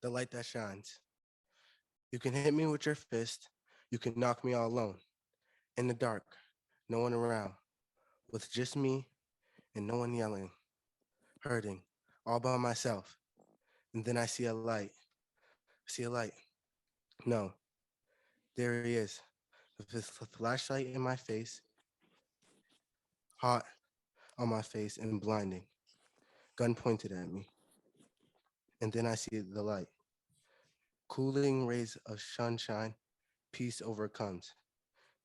the light that shines. You can hit me with your fist. You can knock me all alone. In the dark, no one around, with just me and no one yelling, hurting, all by myself. And then I see a light. See a light. No, there he is, with his flashlight in my face, hot on my face and blinding, gun pointed at me. And then I see the light. Cooling rays of sunshine, peace overcomes.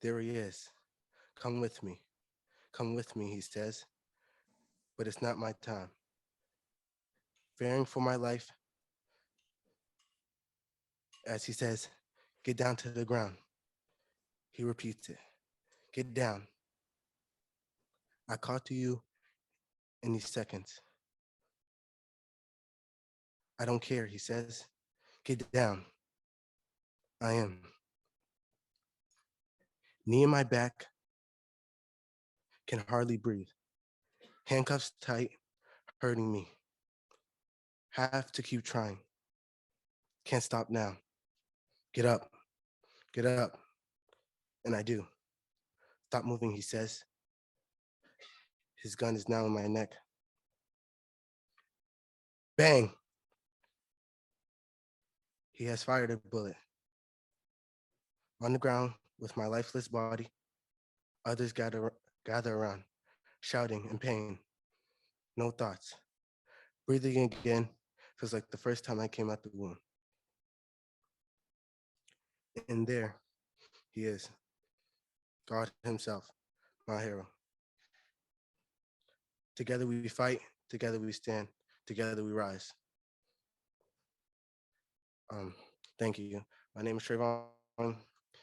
There he is. Come with me. Come with me, he says. But it's not my time. Fearing for my life, as he says, get down to the ground. He repeats it. Get down. I call to you in these seconds. I don't care, he says. Get down. I am. Knee in my back, can hardly breathe. Handcuffs tight, hurting me. Have to keep trying. Can't stop now. Get up. Get up. And I do. Stop moving, he says. His gun is now in my neck. Bang! He has fired a bullet. On the ground with my lifeless body, others gather around, shouting in pain. No thoughts. Breathing again feels like the first time I came out the womb. And there he is, God himself, my hero. Together we fight, together we stand, together we rise. Thank you. My name is Treyvon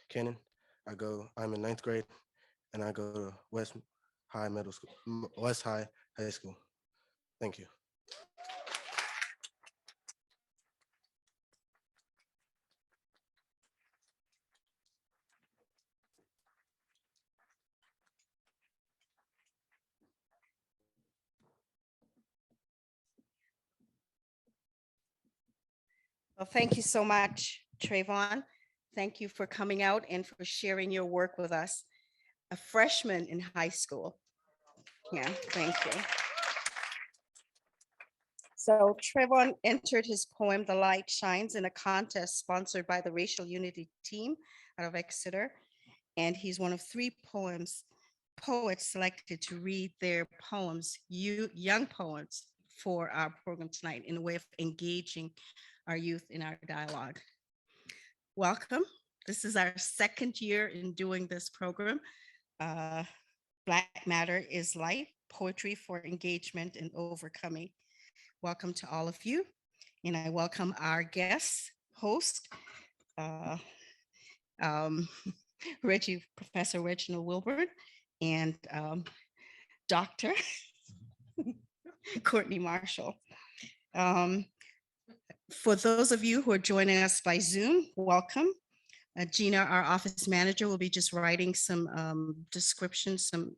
Cannon. I'm in ninth grade and I go to West High High School. Thank you. Well, thank you so much, Treyvon. Thank you for coming out and for sharing your work with us. A freshman in high school. Yeah, thank you. So Treyvon entered his poem, The Light Shines, in a contest sponsored by the Racial Unity Team out of Exeter. And he's one of three poets selected to read their poems, young poets, for our program tonight in a way of engaging our youth in our dialogue. Welcome. This is our second year in doing this program. Black Matter is Life, Poetry for Engagement and Overcoming. Welcome to all of you. And I welcome our guest host, uh, um, Professor Reginald Wilburn, and Dr. Courtney Marshall. For those of you who are joining us by Zoom, welcome. Gina, our office manager, will be just writing some descriptions, some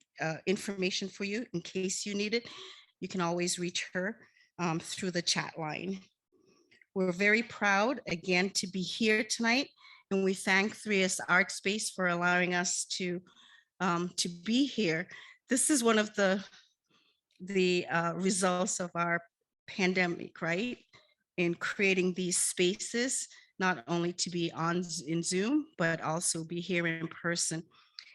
information for you in case you need it. You can always reach her through the chat line. We're very proud, again, to be here tonight, and we thank 3S Art Space for allowing us to be here. This is one of the results of our pandemic, right? In creating these spaces, not only to be in Zoom, but also be here in person.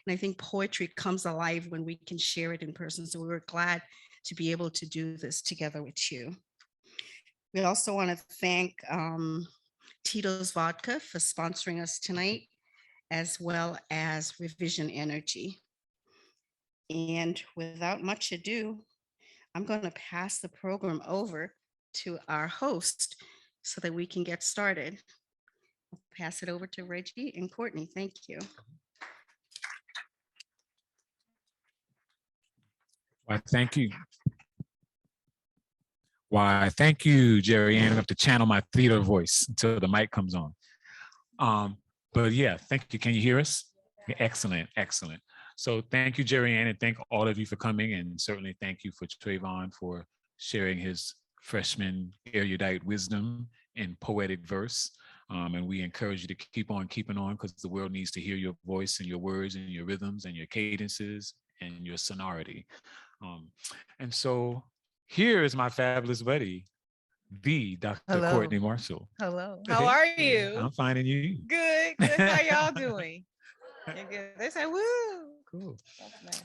And I think poetry comes alive when we can share it in person. So we were glad to be able to do this together with you. We also want to thank Tito's Vodka for sponsoring us tonight, as well as Revision Energy. And without much ado, I'm going to pass the program over to our host so that we can get started. I'll pass it over to Reggie and Courtney. Thank you. Why, thank you. Why, thank you, Jerry Ann. I have to channel my theater voice until the mic comes on. But yeah, thank you. Can you hear us? Yeah, excellent, excellent. So thank you, Jerry Ann, and thank all of you for coming, and certainly thank you for Treyvon for sharing his freshman erudite wisdom in poetic verse. And we encourage you to keep on keeping on because the world needs to hear your voice and your words and your rhythms and your cadences and your sonority. Um, and so here is my fabulous buddy, the Dr. Hello. Courtney Marshall. Hello. How are Yeah, you? I'm finding you. Good. Good. How y'all doing? You're good. They say, woo. Cool. That's nice.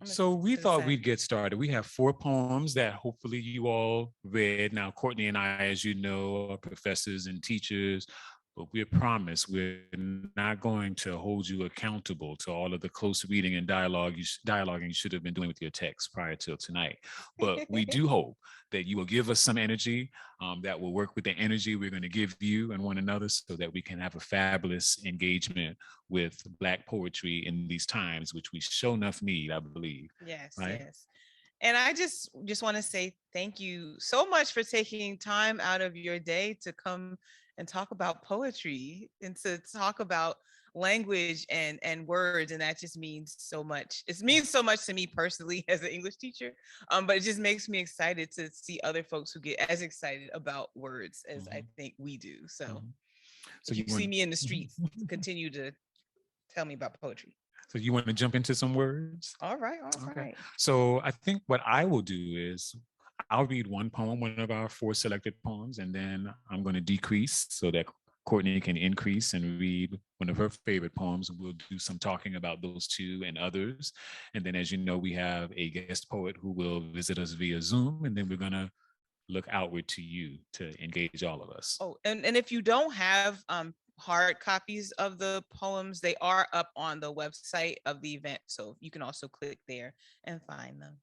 I'm So gonna we to the thought side. we'd get started. We have 4 poems that hopefully you all read. Now, Courtney and I, as you know, are professors and teachers, but we promise we're not going to hold you accountable to all of the close reading and dialoguing you should have been doing with your text prior to tonight. But we do hope that you will give us some energy that will work with the energy we're going to give you and one another so that we can have a fabulous engagement with Black poetry in these times, which we sure enough need, I believe. Yes, right? yes. And I just want to say thank you so much for taking time out of your day to come and talk about poetry and to talk about language and words. And that just means so much. It means so much to me personally as an English teacher. But it just makes me excited to see other folks who get as excited about words as I think we do. So So if you see want- me in the streets, continue to tell me about poetry. So you want to jump into some words? All right, all Okay. right. So I think what I will do is I'll read one poem, one of our 4 selected poems, and then I'm going to decrease so that Courtney can increase and read one of her favorite poems. We'll do some talking about those 2 and others. And then, as you know, we have a guest poet who will visit us via Zoom, and then we're going to look outward to you to engage all of us. Oh, and if you don't have hard copies of the poems, they are up on the website of the event. So you can also click there and find them.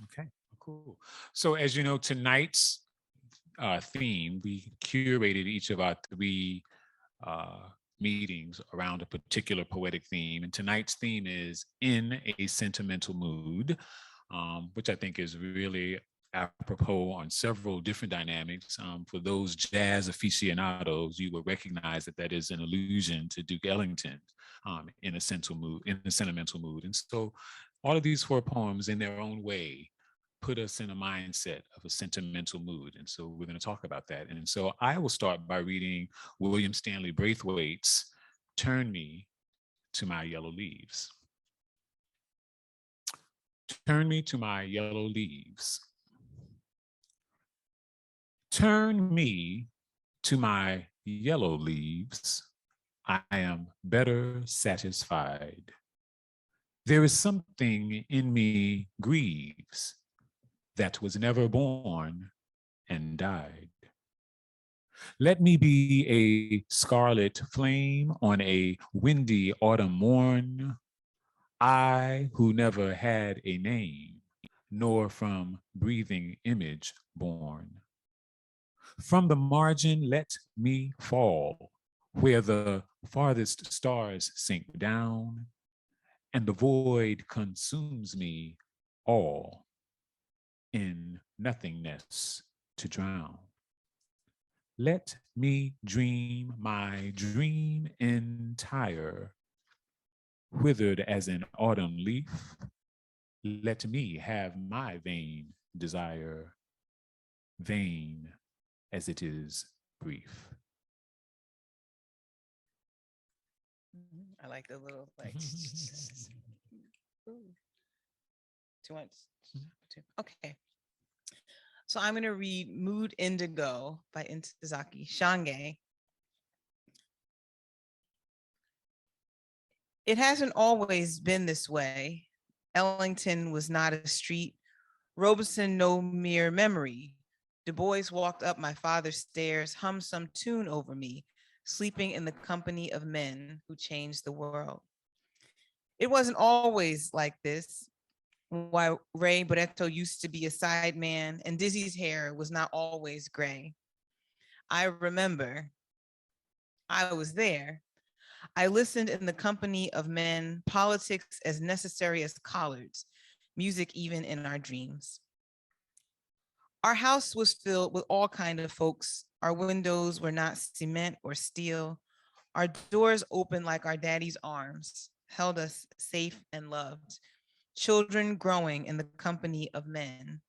Okay, cool. So as you know, tonight's theme, we curated each of our 3 meetings around a particular poetic theme. And tonight's theme is In a Sentimental Mood, which I think is really apropos on several different dynamics. For those jazz aficionados, you will recognize that that is an allusion to Duke Ellington in a sentimental mood. And so all of these 4 poems in their own way put us in a mindset of a sentimental mood. And so we're going to talk about that. And so I will start by reading William Stanley Braithwaite's Turn Me to My Yellow Leaves. Turn me to my yellow leaves. Turn me to my yellow leaves. I am better satisfied. There is something in me grieves that was never born and died. Let me be a scarlet flame on a windy autumn morn, I who never had a name, nor from breathing image born. From the margin let me fall, where the farthest stars sink down, and the void consumes me all in nothingness to drown. Let me dream my dream entire, withered as an autumn leaf. Let me have my vain desire, vain as it is brief. I like the little like ooh. Too much. Okay. So I'm going to read Mood Indigo by Ntozake Shange. It hasn't always been this way. Ellington was not a street, Robeson no mere memory. Du Bois walked up my father's stairs, hummed some tune over me, sleeping in the company of men who changed the world. It wasn't always like this. Why Ray Barreto used to be a side man and Dizzy's hair was not always gray. I remember. I was there. I listened in the company of men, politics as necessary as collards, music even in our dreams. Our house was filled with all kinds of folks. Our windows were not cement or steel. Our doors opened like our daddy's arms, held us safe and loved. Children growing in the company of men.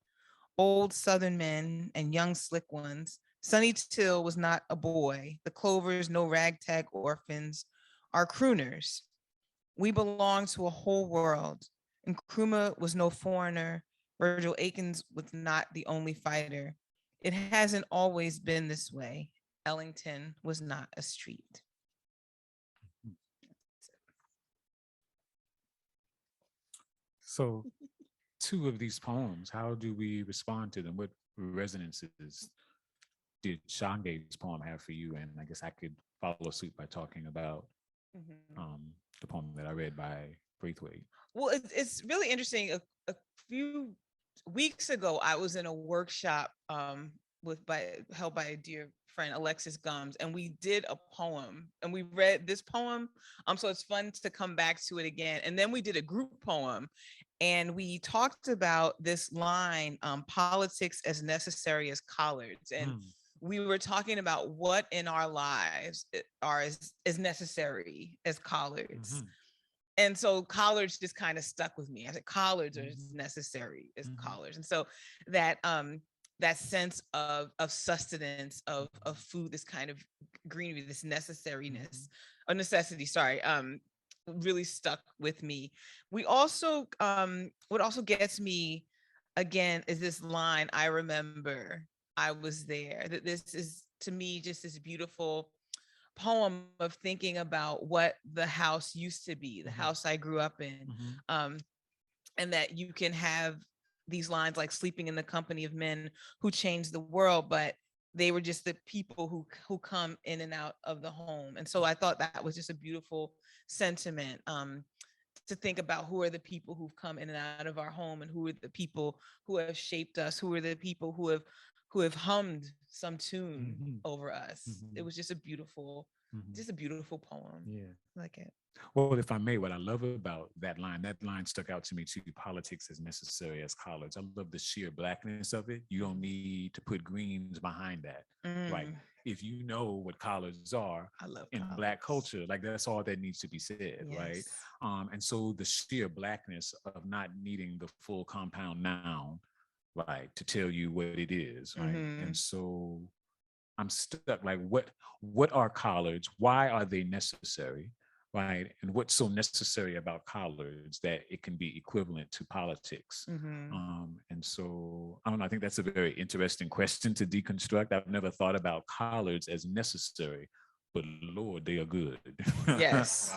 old Southern men and young slick ones. Sonny Till was not a boy. The Clovers, no ragtag orphans, are crooners. We belong to a whole world. Nkrumah was no foreigner. Virgil Akins was not the only fighter. It hasn't always been this way. Ellington was not a street. So, two of these poems, how do we respond to them? What resonances did Shange's poem have for you? And I guess I could follow suit by talking about the poem that I read by Braithwaite. Well, it's really interesting. A few weeks ago, I was in a workshop held by a dear friend, Alexis Gums, and we did a poem, and we read this poem. So it's fun to come back to it again. And then we did a group poem, and we talked about this line, politics as necessary as collards. And we were talking about what in our lives are as necessary as collards. And so collards just kind of stuck with me. I said collards are as necessary as collards. And so that that sense of sustenance, of food, this kind of greenery, this necessariness, or necessity, sorry, really stuck with me. We also, what also gets me again is this line, I remember I was there. That this is, to me, just this beautiful poem of thinking about what the house used to be, the house I grew up in. And that you can have these lines like sleeping in the company of men who changed the world, but they were just the people who come in and out of the home. And so I thought that was just a beautiful sentiment, to think about who are the people who've come in and out of our home, and who are the people who have shaped us, who are the people who have hummed some tune over us. It was just a beautiful poem. Yeah. I like it. Well, if I may, what I love about that line stuck out to me too. Politics as necessary as collards. I love the sheer blackness of it. You don't need to put greens behind that. Like, if you know what collards are in Black culture, like that's all that needs to be said, right? And so the sheer blackness of not needing the full compound noun, right, to tell you what it is, right? And so I'm stuck. Like, what are collards? Why are they necessary? Right. And what's so necessary about collards that it can be equivalent to politics? And so I don't know, I think that's a very interesting question to deconstruct. I've never thought about collards as necessary, but Lord, they are good. Yes.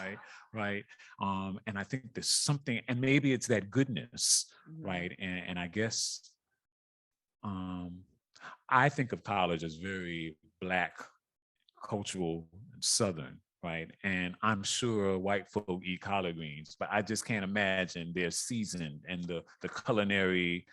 Right. And I think there's something, and maybe it's that goodness, right? And I guess I think of collards as very Black, cultural, Southern. Right. And I'm sure white folk eat collard greens, but I just can't imagine their season and the culinary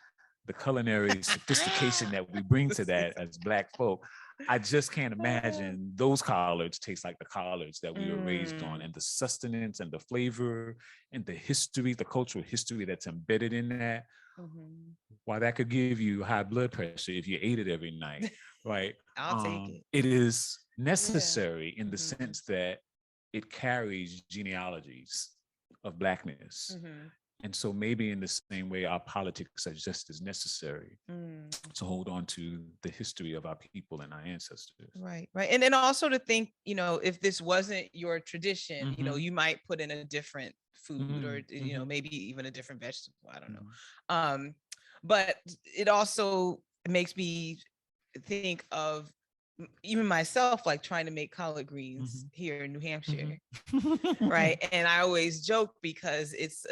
sophistication that we bring to that as Black folk. I just can't imagine those collards taste like the collards that we were raised on, and the sustenance and the flavor and the history, the cultural history that's embedded in that. While that could give you high blood pressure if you ate it every night, right? I'll take it. It is necessary in the sense that it carries genealogies of Blackness. And so maybe in the same way, our politics are just as necessary to hold on to the history of our people and our ancestors. Right. And then also to think, if this wasn't your tradition, you might put in a different food or, maybe even a different vegetable. I don't know. But it also makes me think of even myself, like trying to make collard greens here in New Hampshire. Right. And I always joke because it's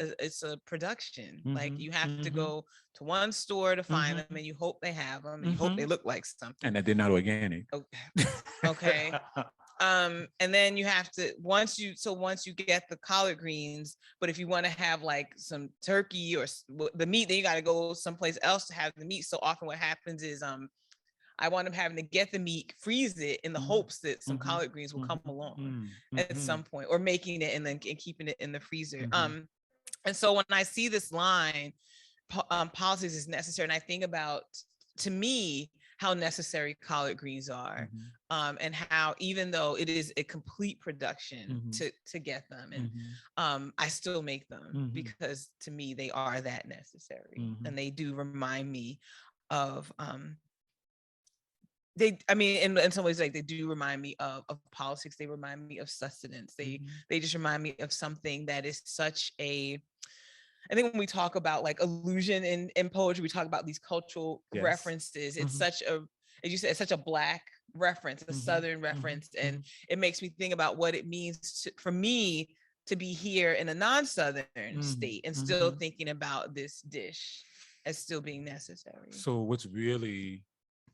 a production. Like you have to go to one store to find them, and you hope they have them, and you hope they look like something. And that they're not organic. Okay. And then you have to, once you get the collard greens, but if you want to have like some turkey or the meat, then you got to go someplace else to have the meat. So often what happens is I wound up having to get the meat, freeze it in the hopes that some collard greens will come along at some point, or making it and then keeping it in the freezer. And so when I see this line, politics is necessary, and I think about, to me, how necessary collard greens are, and how, even though it is a complete production to get them, and I still make them because to me they are that necessary, and they do remind me of I mean, in some ways, like they do remind me of politics. They remind me of sustenance. They just remind me of something that is such a, I think when we talk about like illusion in poetry, we talk about these cultural Yes. references. It's such a, as you said, it's such a Black reference, a Southern reference. And it makes me think about what it means for me to be here in a non-Southern state and still thinking about this dish as still being necessary. So what's really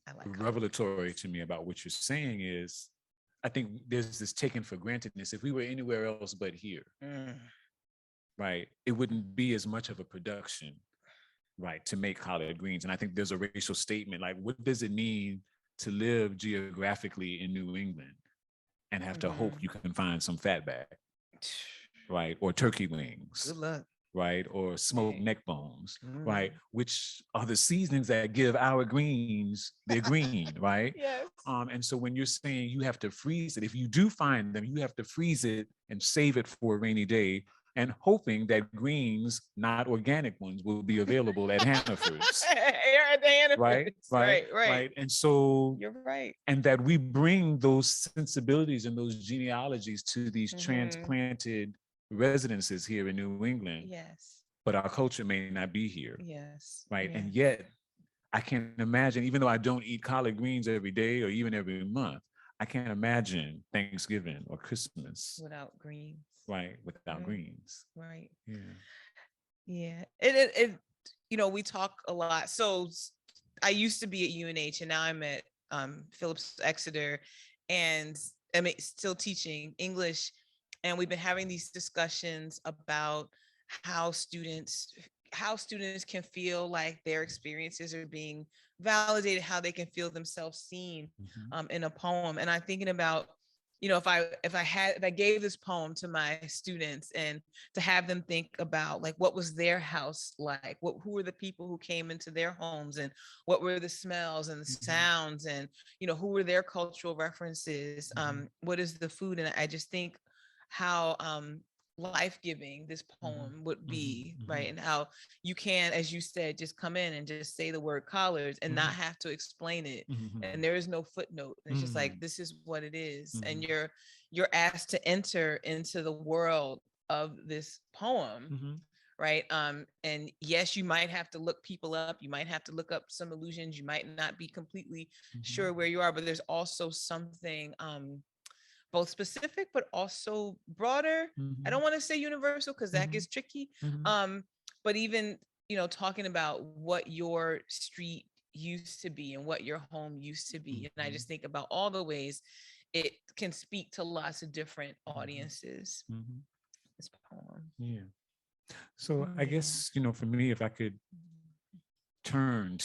I like color. revelatory to me about what you're saying is, I think there's this taken for grantedness. If we were anywhere else but here, right, it wouldn't be as much of a production, right, to make collard greens. And I think there's a racial statement, like, what does it mean to live geographically in New England and have to hope you can find some fatback, right, or turkey wings? Good luck. Right, or smoked neck bones, right, which are the seasonings that give our greens their green, right? Yes. And so when you're saying you have to freeze it, if you do find them, you have to freeze it and save it for a rainy day, and hoping that greens, not organic ones, will be available at Hannaford's. At the Hannaford's. Right. And so You're right. and that we bring those sensibilities and those genealogies to these transplanted residences here in New England. Yes. But our culture may not be here. Yes. Right. Yeah. And yet I can't imagine, even though I don't eat collard greens every day or even every month, I can't imagine Thanksgiving or Christmas without greens. Right. Without greens. Right. Yeah. Yeah. It you know, we talk a lot. So I used to be at UNH and now I'm at Phillips Exeter, and I'm still teaching English. And we've been having these discussions about how students can feel like their experiences are being validated, how they can feel themselves seen in a poem. And I'm thinking about, you know, if I gave this poem to my students and to have them think about like what was their house like, who were the people who came into their homes, and what were the smells and the sounds, and you know, who were their cultural references, what is the food, and I just think how life-giving this poem would be, right? And how you can, as you said, just come in and just say the word collards and not have to explain it, and there is no footnote. It's just like, this is what it is, and you're asked to enter into the world of this poem, right? And yes, you might have to look people up, you might have to look up some illusions, you might not be completely sure where you are, but there's also something both specific but also broader. I don't want to say universal because that gets tricky. But even, you know, talking about what your street used to be and what your home used to be. And I just think about all the ways it can speak to lots of different audiences. This poem. Yeah. So I guess, you know, for me, if I could turn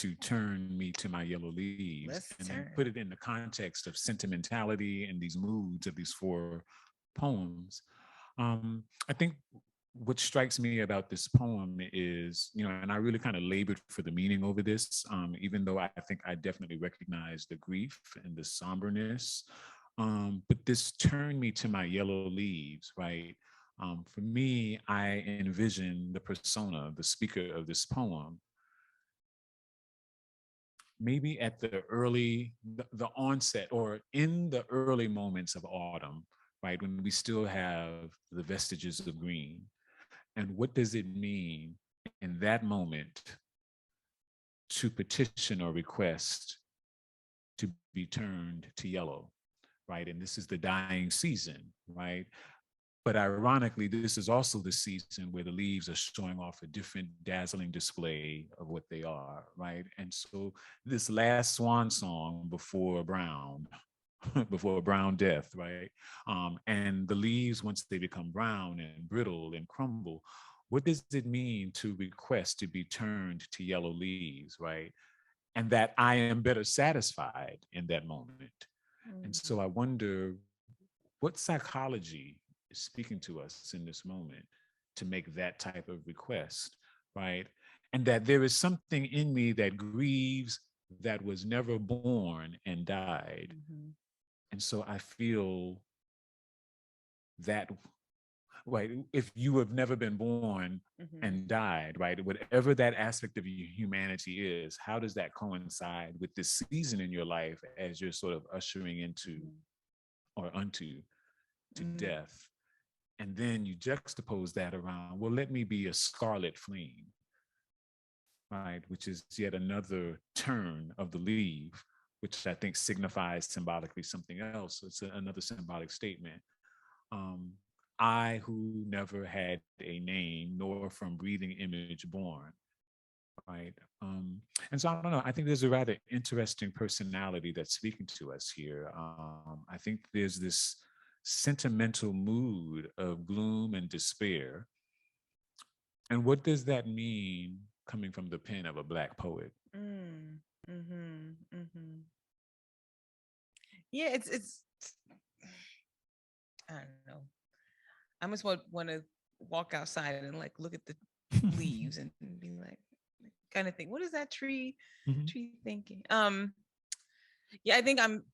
me to my yellow leaves and then put it in the context of sentimentality and these moods of these 4 poems. I think what strikes me about this poem is, you know, and I really kind of labored for the meaning over this, even though I think I definitely recognize the grief and the somberness. But this turned me to my yellow leaves, right? For me, I envision the persona, the speaker of this poem, maybe at the onset or in the early moments of autumn, right? When we still have the vestiges of green. And what does it mean in that moment to petition or request to be turned to yellow, right? And this is the dying season, right? But ironically, this is also the season where the leaves are showing off a different dazzling display of what they are, right? And so this last swan song before brown death, right? And the leaves, once they become brown and brittle and crumble, what does it mean to request to be turned to yellow leaves, right? And that I am better satisfied in that moment. And so I wonder what psychology is speaking to us in this moment to make that type of request, right? And that there is something in me that grieves that was never born and died. And so I feel that right? If you have never been born Mhm. and died, right? Whatever that aspect of your humanity is, how does that coincide with this season in your life as you're sort of ushering into or unto to Mhm. death? And then you juxtapose that around, well, let me be a scarlet flame, right? Which is yet another turn of the leaf, which I think signifies symbolically something else. It's another symbolic statement. I who never had a name, nor from breathing image born, right? And so I don't know. I think there's a rather interesting personality that's speaking to us here. I think there's this sentimental mood of gloom and despair. And what does that mean coming from the pen of a Black poet? Mm, mhm, mhm. Yeah, it's I don't know. I just want to walk outside and like look at the leaves and be like, kind of think, what is that Mhm. tree thinking? Yeah, I think I'm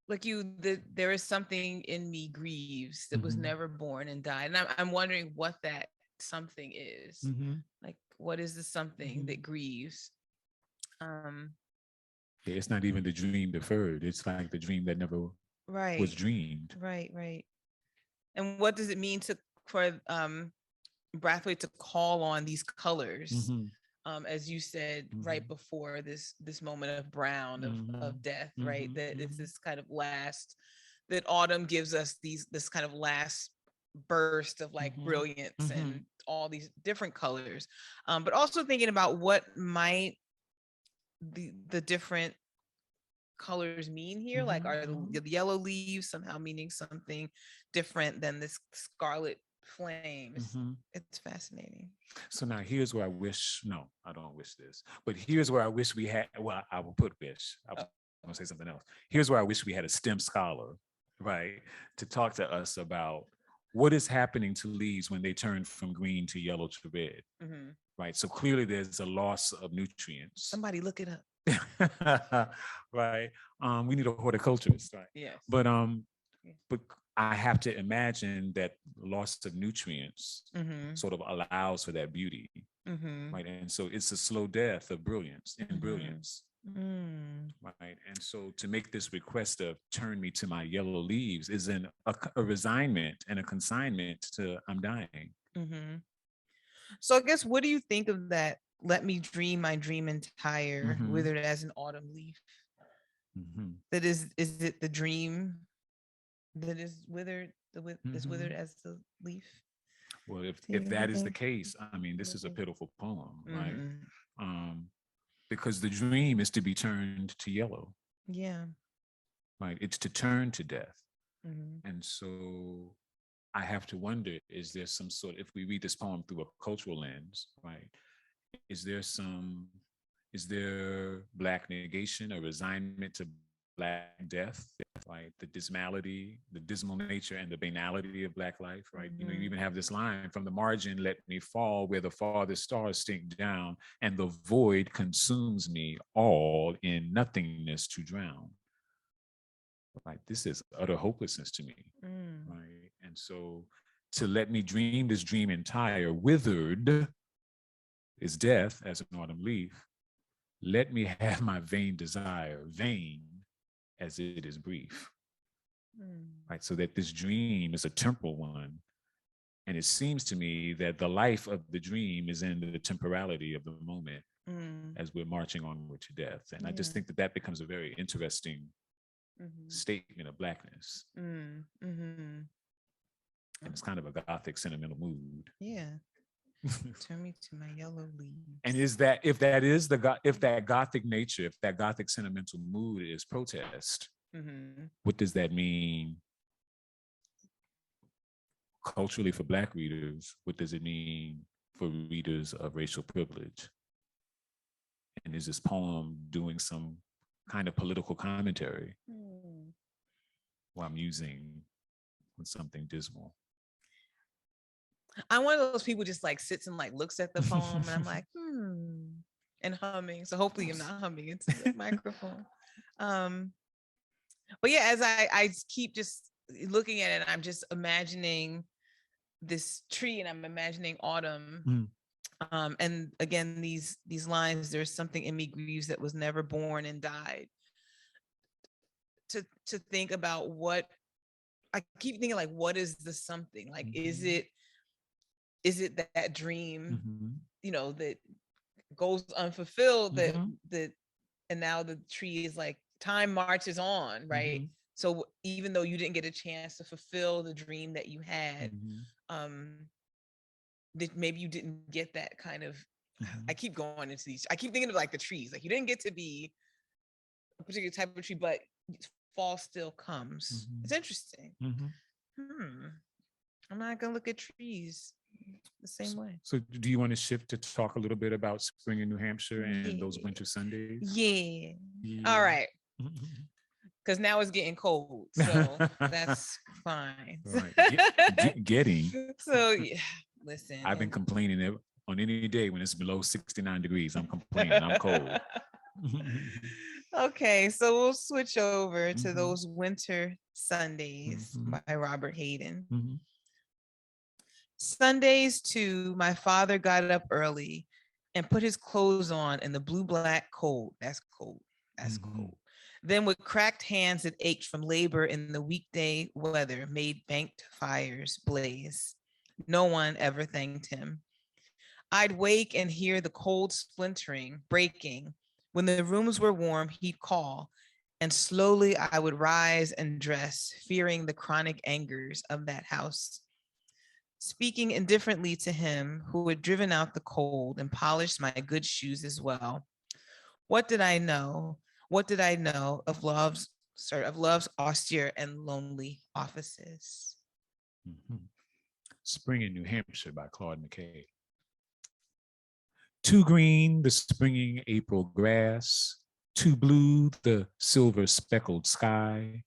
like you. That there is something in me grieves that was Mhm. never born and died, and I'm wondering what that something is. Mhm. Like, what is the something Mhm. that grieves? Um, Yeah, it's not even the dream deferred. It's like the dream that never was right, dreamed. right. And what does it mean to for Braithwaite to call on these colors, Mhm. as you said right Mhm. before this moment of brown Mhm. of death, right? Mhm. That it's Mhm. this kind of last that autumn gives us this kind of last burst of like Mhm. brilliance and Mhm. all these different colors, but also thinking about what might the different colors mean here. Like, Mhm. are Mhm. the yellow leaves somehow meaning something different than this scarlet flame? Mhm. It's fascinating. So now here's where I wish, no, I don't wish this, but here's where I wish we had, well, I will put wish. I was going to say something else. Here's where I wish we had a STEM scholar, right, to talk to us about what is happening to leaves when they turn from green to yellow to red, Mhm. right? So clearly there's a loss of nutrients. Somebody look it up. Right. We need a horticulturist, right? Yes. But Yeah. but I have to imagine that loss of nutrients Mm-hmm. sort of allows for that beauty, Mm-hmm. right? And so it's a slow death of brilliance in Mhm. brilliance, Mm. right? And so to make this request of turn me to my yellow leaves is a resignment and a consignment to I'm dying. Mm-hmm. So I guess, what do you think of that? Let me dream my dream entire, Mhm. withered as an autumn leaf. Mhm. That is it the dream that is withered, is withered Mhm. as the leaf? Well, Do you if that is the think? case, I mean, this is a pitiful poem, right? Mm-hmm. Um, because the dream is to be turned to yellow, Yeah. right? It's to turn to death. Mm-hmm. And so I have to wonder, is there some sort, if we read this poem through a cultural lens, right? Is there some, is there Black negation or resignment to Black death, right? The dismality, the dismal nature and the banality of Black life, right? You know, you Mhm. even have this line, from the margin, let me fall where the farthest stars sink down and the void consumes me all in nothingness to drown. Right? This is utter hopelessness to me, Mm. right? And so to let me dream this dream entire, withered is death as an autumn leaf. Let me have my vain desire, vain as it is brief, Mm. right? So that this dream is a temporal one. And it seems to me that the life of the dream is in the temporality of the moment Mm. as we're marching onward to death. And I just Yeah. think that that becomes a very interesting Mm-hmm. statement of Blackness. Mm. Mm-hmm. And it's kind of a Gothic sentimental mood. Yeah. Turn me to my yellow leaves. And is that, if that is if that Gothic nature, if that Gothic sentimental mood is protest, Mm-hmm. what does that mean culturally for Black readers? What does it mean for readers of racial privilege? And is this poem doing some kind of political commentary Mm. while musing on something dismal? I'm one of those people just like sits and like looks at the poem and I'm like, and humming. So hopefully I'm not humming into the microphone. Um, but yeah, as I keep just looking at it, I'm just imagining this tree, and I'm imagining autumn. And again, these lines, there's something in me grieves that was never born and died. To think about what I keep thinking, like, what is the something? Like, is it that dream, you know, that goes unfulfilled, that and now the tree is like, time marches on, right? So even though you didn't get a chance to fulfill the dream that you had, that maybe you didn't get that kind of, I keep going into these, I keep thinking of like the trees, like you didn't get to be a particular type of tree, but fall still comes. It's interesting. I'm not gonna look at trees the same way. So do you want to shift to talk a little bit about spring in New Hampshire and those winter Sundays? Yeah. All right. Because now it's getting cold, so that's fine. Right. Getting. So yeah, listen. I've been complaining on any day when it's below 69 degrees. I'm complaining. I'm cold. Okay, so we'll switch over to those winter Sundays by Robert Hayden. Sundays too, my father got up early and put his clothes on in the blue-black cold. That's cold. That's cold. Then with cracked hands that ached from labor in the weekday weather, made banked fires blaze. No one ever thanked him. I'd wake and hear the cold splintering, breaking. When the rooms were warm, he'd call, and slowly I would rise and dress, fearing the chronic angers of that house. Speaking indifferently to him who had driven out the cold and polished my good shoes as well. What did I know? What did I know of love's austere and lonely offices? Spring in New Hampshire by Claude McKay. Too green, the springing April grass, too blue, the silver speckled sky,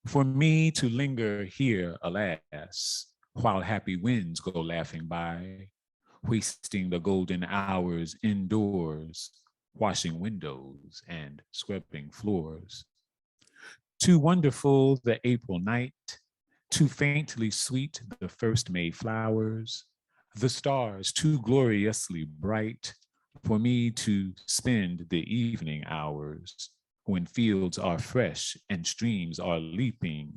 for me to linger here, alas, while happy winds go laughing by, wasting the golden hours indoors, washing windows and scrubbing floors. Too wonderful the April night, too faintly sweet the first May flowers, the stars too gloriously bright for me to spend the evening hours when fields are fresh and streams are leaping,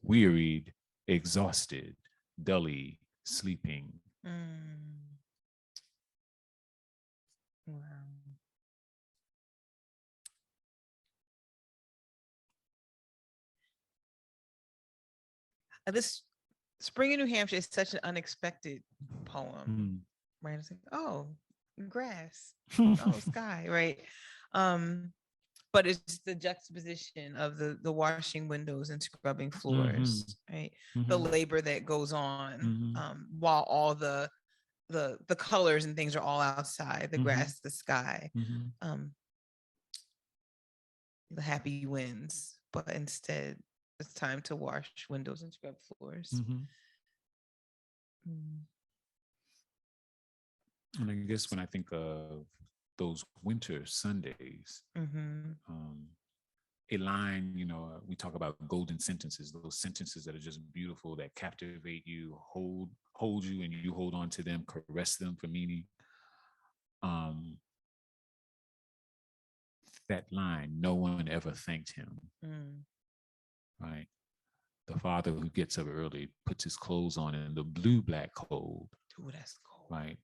wearied, exhausted, dully sleeping. Wow. This Spring in New Hampshire is such an unexpected poem, right? It's like, oh, grass, oh, sky, right? But it's the juxtaposition of the washing windows and scrubbing floors, right? The labor that goes on while all the colors and things are all outside, the grass, the sky, the happy winds, but instead it's time to wash windows and scrub floors. And I guess when I think of those winter Sundays, a line, you know, we talk about golden sentences, those sentences that are just beautiful, that captivate you, hold you, and you hold on to them, caress them for meaning. That line, no one ever thanked him, right? The father who gets up early, puts his clothes on in the blue-black cold. Ooh, that's cold. Right?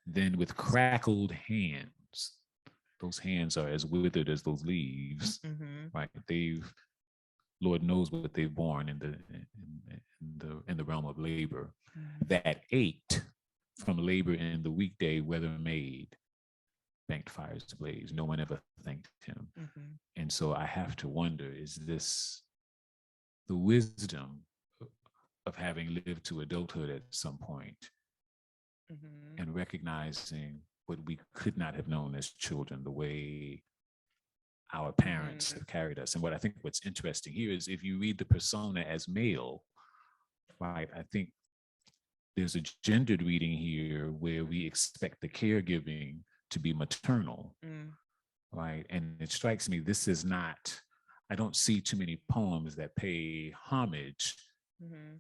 Then with crackled hands, those hands are as withered as those leaves, right? Lord knows what they've borne in the realm of labor, that ached from labor in the weekday weather made, banked fires to blaze. No one ever thanked him. And so I have to wonder, is this the wisdom of having lived to adulthood at some point and recognizing what we could not have known as children, the way our parents have carried us? And what I think what's interesting here is if you read the persona as male, right, I think there's a gendered reading here where we expect the caregiving to be maternal, right? And it strikes me, this is not, I don't see too many poems that pay homage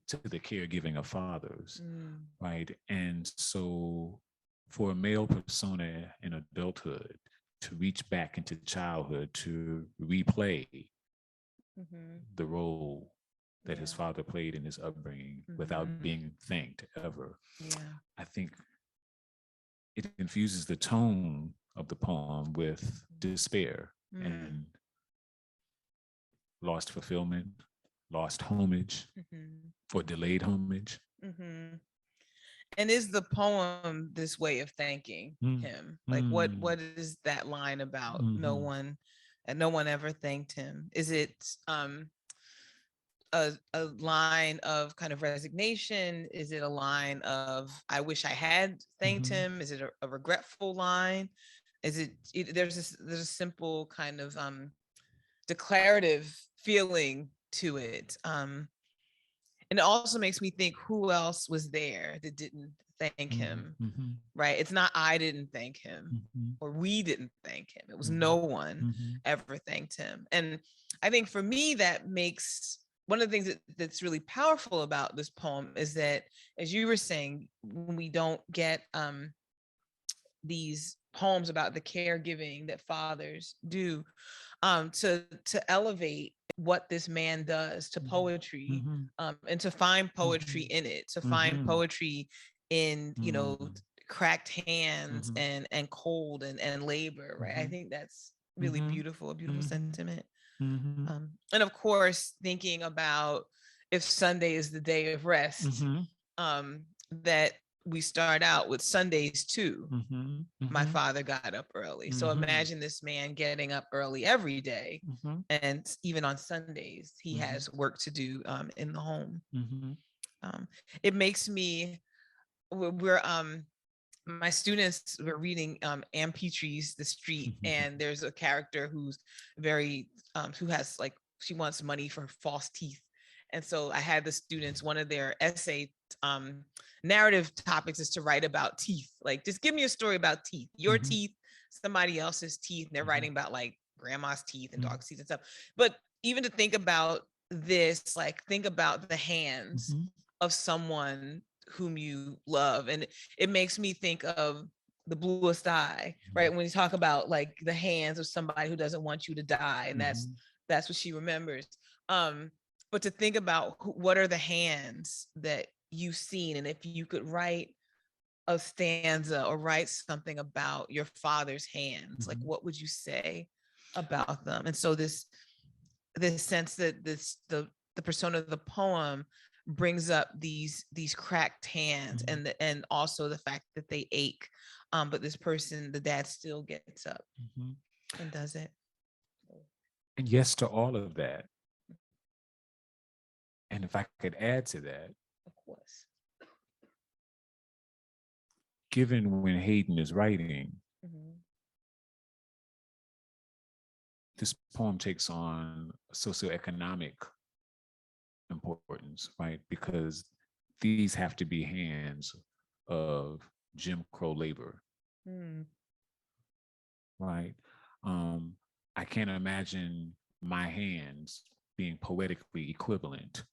to the caregiving of fathers, Mm. right? And so for a male persona in adulthood to reach back into childhood, to replay the role that his Yeah. father played in his upbringing without being thanked ever, Yeah. I think it infuses the tone of the poem with despair and lost fulfillment, lost homage, or delayed homage. And is the poem this way of thanking him? Like what is that line about? No one, and no one ever thanked him. Is it a line of kind of resignation? Is it a line of I wish I had thanked him? Is it a regretful line? Is there's a simple kind of declarative feeling to it. And it also makes me think who else was there that didn't thank him, right? It's not I didn't thank him or we didn't thank him. It was no one ever thanked him. And I think for me, that makes one of the things that's really powerful about this poem is that, as you were saying, when we don't get these poems about the caregiving that fathers do, to elevate what this man does to poetry, and to find poetry in it, to find poetry in, you know, cracked hands and cold and labor, right? I think that's really beautiful, a beautiful sentiment. And of course, thinking about if Sunday is the day of rest, that we start out with Sundays too. My father got up early. So imagine this man getting up early every day. And even on Sundays, he has work to do in the home. It makes me, my students were reading Ann Petry's The Street, and there's a character who's very, who has like, she wants money for false teeth. And so I had the students, one of their essay narrative topics is to write about teeth. Like, just give me a story about teeth, your teeth, somebody else's teeth. And they're writing about like grandma's teeth and dog's teeth and stuff. But even to think about this, like think about the hands of someone whom you love. And it makes me think of The Bluest Eye, right? When you talk about like the hands of somebody who doesn't want you to die. And that's what she remembers. But to think about what are the hands that you've seen, and if you could write a stanza or write something about your father's hands, like what would you say about them? And so this sense that the persona of the poem brings up these cracked hands and also the fact that they ache, but this person, the dad, still gets up and does it. And yes to all of that. And if I could add to that, Of course. given when Hayden is writing, this poem takes on socioeconomic importance, right? Because these have to be hands of Jim Crow labor, right? I can't imagine my hands being poetically equivalent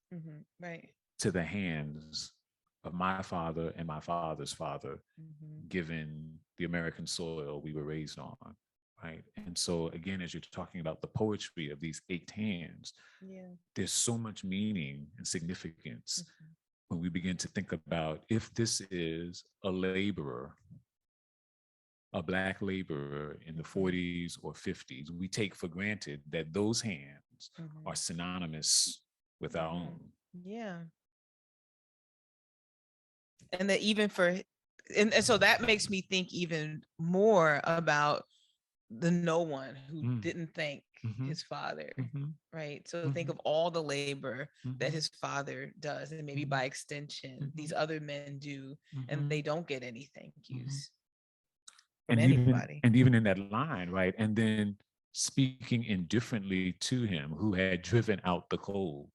Right. to the hands of my father and my father's father, given the American soil we were raised on, right? And so again, as you're talking about the poetry of these 8 hands, there's so much meaning and significance when we begin to think about if this is a laborer, a Black laborer in the 40s or 50s, we take for granted that those hands are synonymous with our own. Yeah. And that even for, and so that makes me think even more about the no one who didn't thank his father, right? So think of all the labor that his father does, and maybe by extension, these other men do, and they don't get any thank yous from anybody. And even in that line, right? And then speaking indifferently to him who had driven out the cold,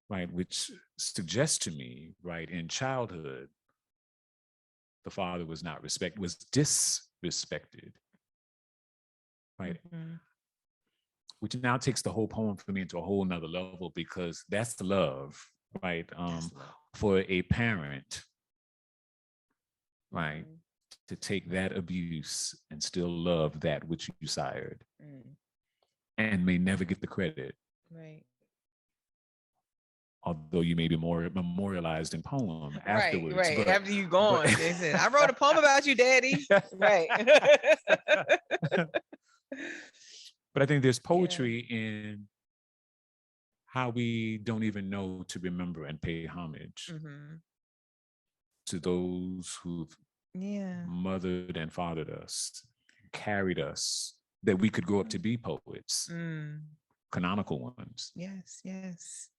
right? Which suggests to me, right, in childhood, the father was not respected, was disrespected, right? which now takes the whole poem for me into a whole nother level, because that's the love, right? That's love. For a parent, right, Mhm. to take that abuse and still love that which you sired, Mm. and may never get the credit, Right. although you may be more memorialized in poem Right, afterwards. right. But, After you gone, they said, I wrote a poem about you, Daddy. Right. but I think there's Yeah. poetry in how we don't even know to remember and pay homage Mhm. to those who've Yeah. mothered and fathered us, carried us, that we could grow up to be poets, Mm. canonical ones. Yes, yes.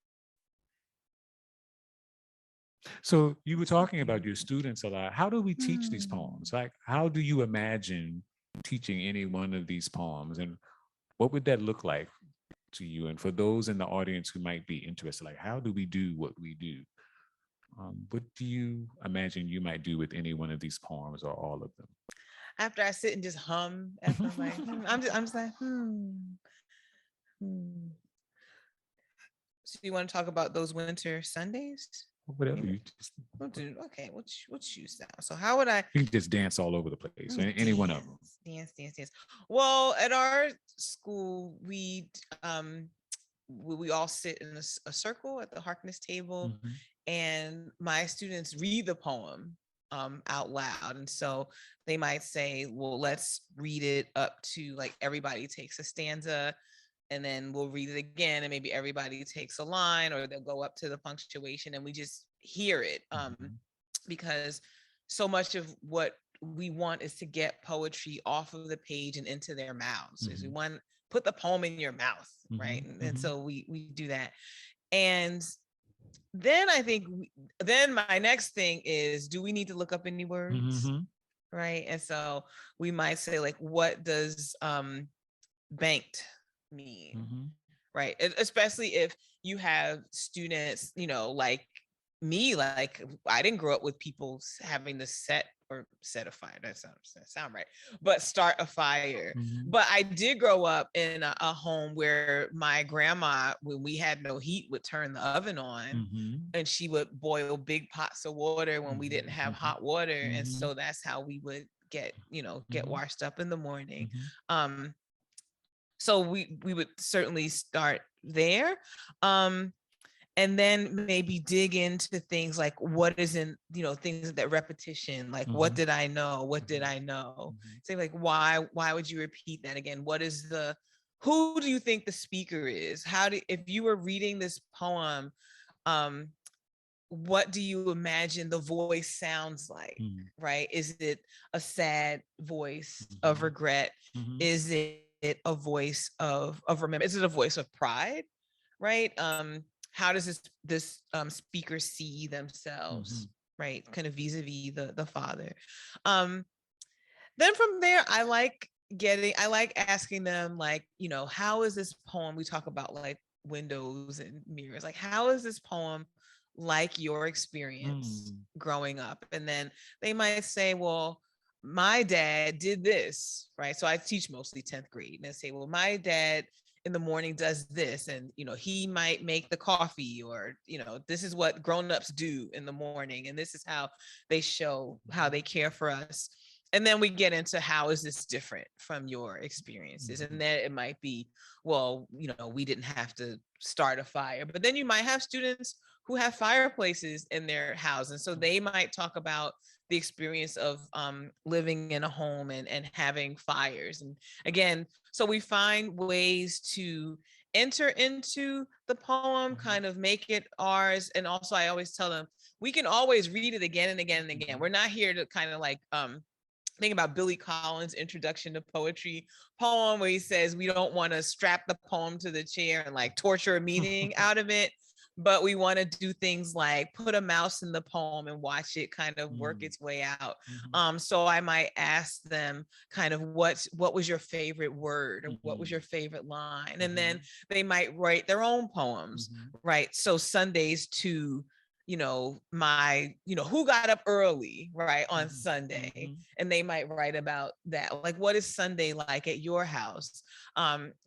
So you were talking about your students a lot. How do we teach these Mm. poems? Like, how do you imagine teaching any one of these poems? And what would that look like to you? And for those in the audience who might be interested, like, how do we do what we do? What do you imagine you might do with any one of these poems or all of them? After I sit and just hum, after I'm like, I'm just like, hmm. So you want to talk about those winter Sundays? Whatever you just, We'll do. Okay, we'll choose that. So how would I you can just dance all over the place, any one of them. dance? Well, at our school, we all sit in a circle at the Harkness table, Mhm. and my students read the poem out loud. And so they might say, well, let's read it up to, like, everybody takes a stanza, and then we'll read it again, and maybe everybody takes a line, or they'll go up to the punctuation, and we just hear it. Mhm. Because so much of what we want is to get poetry off of the page and into their mouths. Is we Mhm. want put the poem in your mouth, right? Mhm. And Mhm. so we do that. And then I think then my next thing is, do we need to look up any words? Mhm. Right. And so we might say, like, what does banked mean? Mhm. Right. Especially if you have students, like me, like, I didn't grow up with people having to set a fire. That sound right. But start a fire. Mhm. But I did grow up in a home where my grandma, when we had no heat, would turn the oven on, Mhm. and she would boil big pots of water when we didn't have Mhm. hot water. And Mhm. so that's how we would get Mhm. washed up in the morning. Mhm. So we would certainly start there. And then maybe dig into things like, what is in, things that repetition, like, what Mhm. did I know? What did I know? Mhm. Say, like, why would you repeat that again? Who do you think the speaker is? If you were reading this poem, what do you imagine the voice sounds like? Mhm. Right? Is it a sad voice of Mhm. regret? Mhm. Is it a voice of remember? Is it a voice of pride? Right? How does this speaker see themselves? Mhm. Right? Kind of vis-a-vis the father. Then from there, I like asking them, like, how is this poem? We talk about, like, windows and mirrors. Like, how is this poem like your experience growing up? And then they might say, well, my dad did this, right? So I teach mostly 10th grade, and they say, well, my dad in the morning does this, and he might make the coffee, or this is what grown-ups do in the morning, and this is how they show how they care for us. And then we get into, how is this different from your experiences? And then it might be, well, we didn't have to start a fire, but then you might have students who have fireplaces in their house, and so they might talk about the experience of living in a home and having fires. And again, so we find ways to enter into the poem, kind of make it ours. And also, I always tell them, we can always read it again and again and again. We're not here to kind of, like, think about Billy Collins' Introduction to Poetry poem, where he says we don't want to strap the poem to the chair and, like, torture a meaning out of it, but we want to do things like put a mouse in the poem and watch it kind of work its way out. So I might ask them, kind of, what was your favorite word, or what was your favorite line? And then they might write their own poems, right? So Sundays to who got up early, right, on Sunday, and they might write about that. Like, what is Sunday like at your house?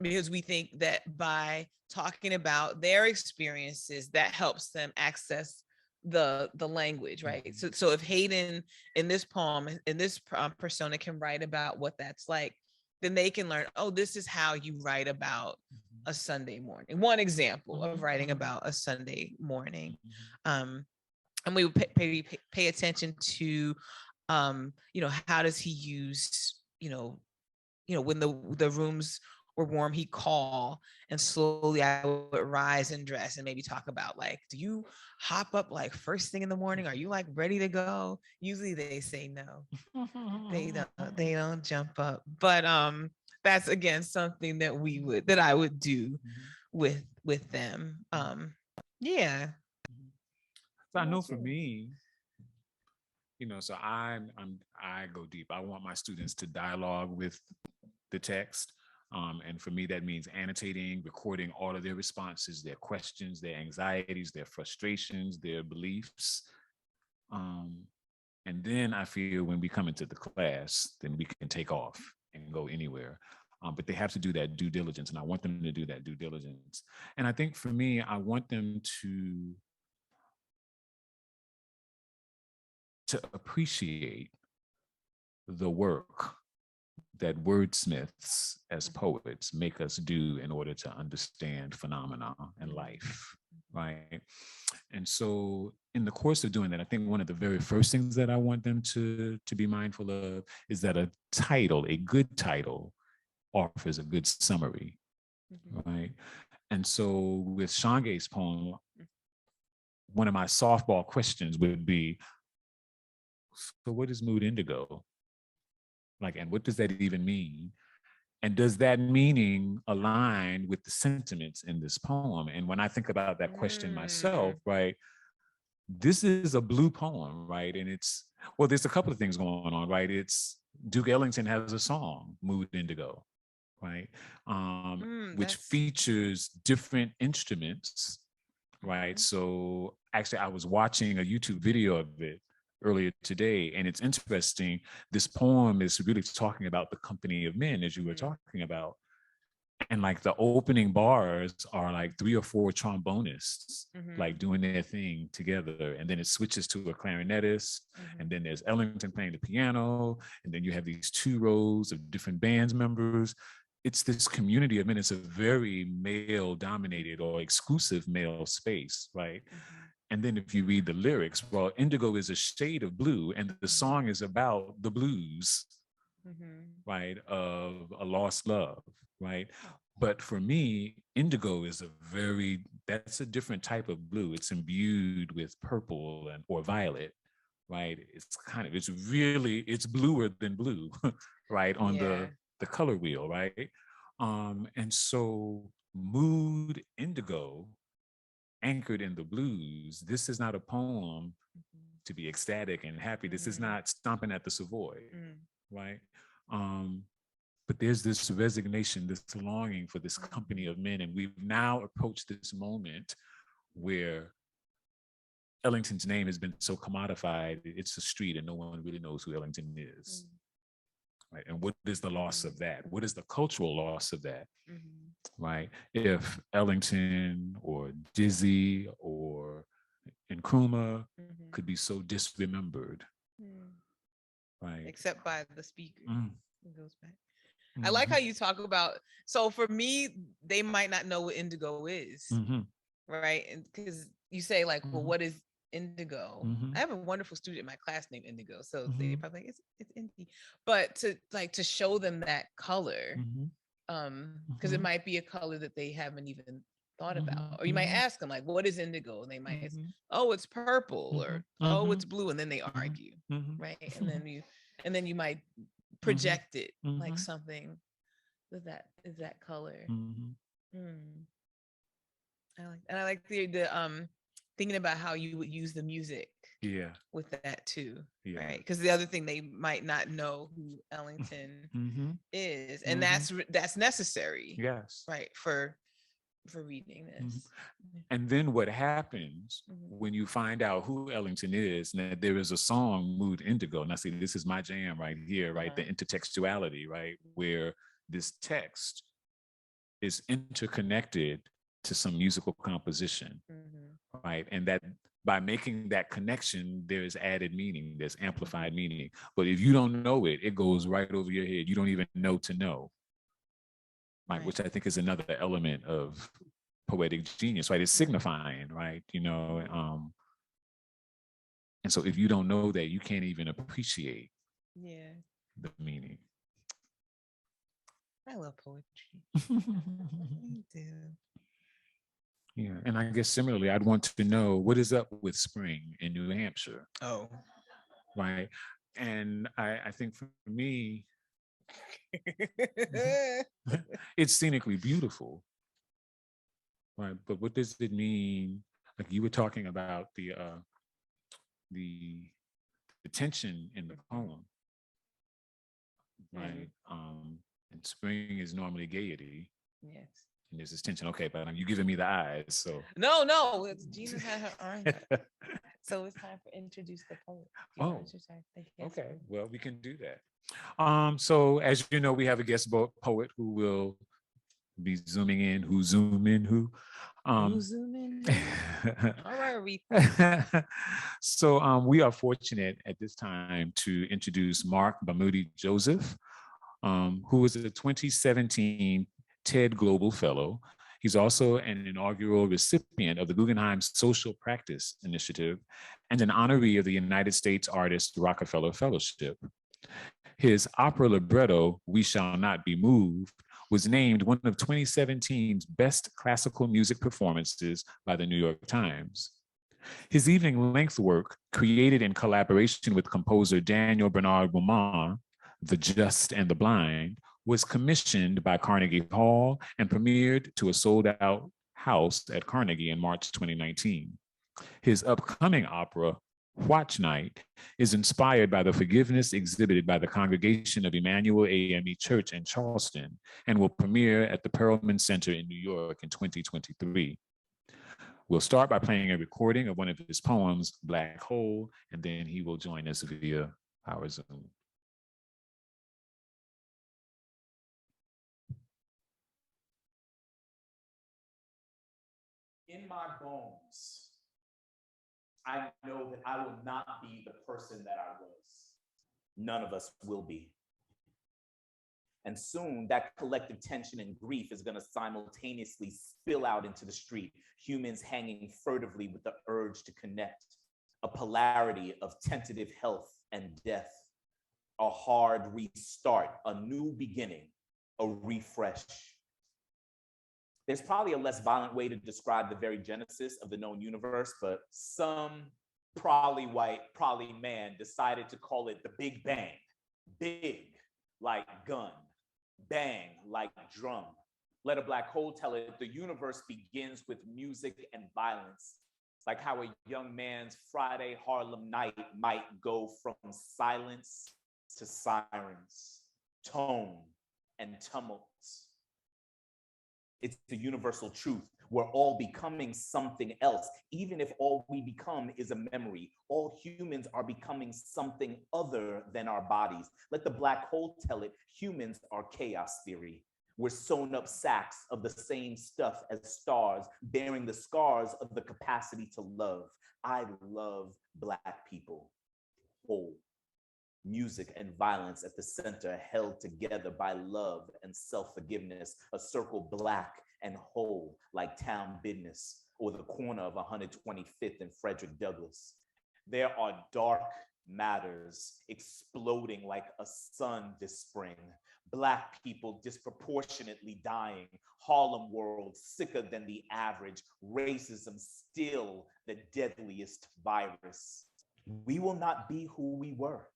Because we think that by talking about their experiences, that helps them access the language, right? So if Hayden in this poem, in this persona can write about what that's like, then they can learn, oh, this is how you write about a Sunday morning. One example of writing about a Sunday morning. And we would pay attention to, how does he use, when the rooms were warm, he'd call, and slowly I would rise and dress and maybe talk about, like, do you hop up like first thing in the morning? Are you like ready to go? Usually they say no. They don't jump up. But that's again something that I would do with them. Yeah. So I know for me, so I go deep. I want my students to dialogue with the text. And for me, that means annotating, recording all of their responses, their questions, their anxieties, their frustrations, their beliefs. And then I feel when we come into the class, then we can take off and go anywhere. But they have to do that due diligence, and I want them to do that due diligence. And I think for me, I want them to appreciate the work that wordsmiths as poets make us do in order to understand phenomena and life, right? And so in the course of doing that, I think one of the very first things that I want them to be mindful of is that a good title offers a good summary, right? And so with Shange's poem, one of my softball questions would be, so what is mood indigo? Like, and what does that even mean? And does that meaning align with the sentiments in this poem? And when I think about that question myself, right, this is a blue poem, right? And there's a couple of things going on, right? It's Duke Ellington has a song, Mood Indigo, right? Which features different instruments, right? So actually I was watching a YouTube video of it earlier today, and it's interesting. This poem is really talking about the company of men, as you were talking about. And like the opening bars are like 3 or 4 trombonists, like doing their thing together. And then it switches to a clarinetist. And then there's Ellington playing the piano. And then you have these 2 rows of different bands members. It's this community of men. It's a very male dominated or exclusive male space, right? And then if you read the lyrics, well, indigo is a shade of blue, and the song is about the blues, right, of a lost love, right? But for me, indigo is that's a different type of blue. It's imbued with purple or violet, right? It's bluer than blue, right, on the color wheel, right? And so mood indigo, anchored in the blues, this is not a poem to be ecstatic and happy. This is not stomping at the Savoy, right? But there's this resignation, this longing for this company of men. And we've now approached this moment where Ellington's name has been so commodified, it's a street and no one really knows who Ellington is. Right? And what is the loss of that? What is the cultural loss of that? Right? If Ellington or Dizzy or Nkrumah could be so disremembered, right? Except by the speaker. It goes back. I like how you talk about, so for me, they might not know what indigo is, right? And because you say like, well, what is indigo? I have a wonderful student in my class named Indigo, so they probably like, it's Indy. But to show them that color, because it might be a color that they haven't even thought about. Or you might ask them like, what is indigo? And they might say, oh, it's purple, or oh, it's blue, and then they argue, right? And then you might project it like something that is that color. I like the thinking about how you would use the music with that too, right? Because the other thing, they might not know who Ellington is, and that's necessary, yes, right, for for reading this. And then what happens Mhm. when you find out who Ellington is, and that there is a song, Mood Indigo. And I see this is my jam right here, right? The intertextuality, right? Where this text is interconnected to some musical composition, right? And that by making that connection, there's added meaning, there's amplified meaning. But if you don't know it, it goes right over your head. You don't even know to know, right? Which I think is another element of poetic genius, right? It's signifying, right? You know, and so if you don't know that, you can't even appreciate the meaning. I love poetry. I do. Yeah, and I guess similarly, I'd want to know what is up with spring in New Hampshire, Oh. right? And I think for me, it's scenically beautiful, right? But what does it mean? Like you were talking about the tension in the poem, right? And spring is normally gaiety. Yes. And there's this tension. Okay, but you're giving me the eyes, so. No, it's Gina had her arms up. So it's time for introduce the poet. Okay. Well, we can do that. So as you know, we have a guest poet who will be zooming in. Who zoom in? Who? Zoom in? All right, Aretha. So we are fortunate at this time to introduce Marc Bamuthi Joseph, who is a 2017 TED Global Fellow. He's also an inaugural recipient of the Guggenheim Social Practice Initiative and an honoree of the United States Artist Rockefeller Fellowship. His opera libretto, We Shall Not Be Moved, was named one of 2017's best classical music performances by the New York Times. His evening-length work, created in collaboration with composer Daniel Bernard Wilmar, The Just and the Blind, was commissioned by Carnegie Hall and premiered to a sold-out house at Carnegie in March 2019. His upcoming opera, Watch Night, is inspired by the forgiveness exhibited by the congregation of Emmanuel AME Church in Charleston and will premiere at the Perelman Center in New York in 2023. We'll start by playing a recording of one of his poems, Black Hole, and then he will join us via our Zoom. In my bones, I know that I will not be the person that I was. None of us will be. And soon that collective tension and grief is going to simultaneously spill out into the street, humans hanging furtively with the urge to connect, a polarity of tentative health and death, a hard restart, a new beginning, a refresh. There's probably a less violent way to describe the very genesis of the known universe, but some probably white, probably man decided to call it the Big Bang. Big, like gun. Bang, like drum. Let a black hole tell it, the universe begins with music and violence, like how a young man's Friday Harlem night might go from silence to sirens, tone and tumults. It's the universal truth. We're all becoming something else. Even if all we become is a memory, all humans are becoming something other than our bodies. Let the black hole tell it, humans are chaos theory. We're sewn up sacks of the same stuff as stars, bearing the scars of the capacity to love. I love Black people, whole. Music and violence at the center, held together by love and self-forgiveness, a circle black and whole like town business or the corner of 125th and Frederick Douglass. There are dark matters exploding like a sun this spring. Black people disproportionately dying, Harlem world sicker than the average, racism still the deadliest virus. We will not be who we were.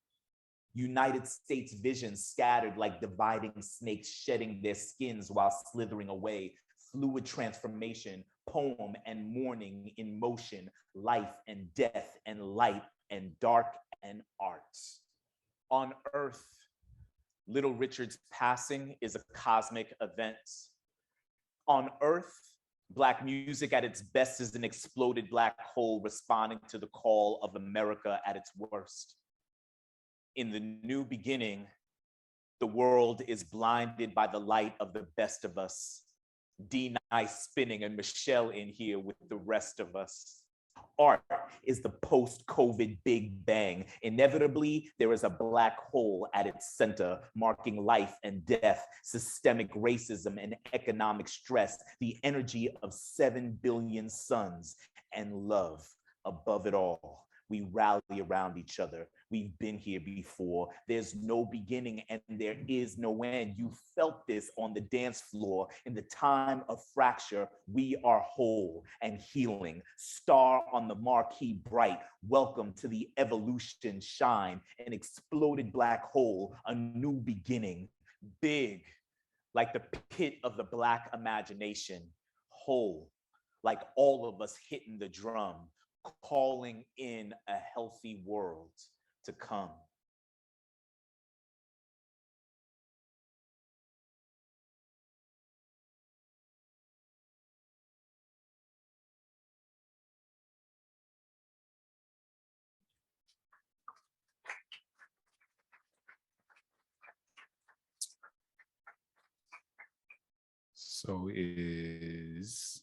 United States vision scattered like dividing snakes shedding their skins while slithering away. Fluid transformation, poem and mourning in motion, life and death and light and dark and art. On Earth, Little Richard's passing is a cosmic event. On Earth, Black music at its best is an exploded black hole responding to the call of America at its worst. In the new beginning, the world is blinded by the light of the best of us. D-Nice spinning and Michelle in here with the rest of us. Art is the post-COVID Big Bang. Inevitably, there is a black hole at its center, marking life and death, systemic racism and economic stress, the energy of 7 billion suns, and love above it all. We rally around each other. We've been here before. There's no beginning and there is no end. You felt this on the dance floor. In the time of fracture, we are whole and healing. Star on the marquee bright. Welcome to the evolution shine. An exploded black hole, a new beginning. Big, like the pit of the black imagination. Whole, like all of us hitting the drum, calling in a healthy world to come. So is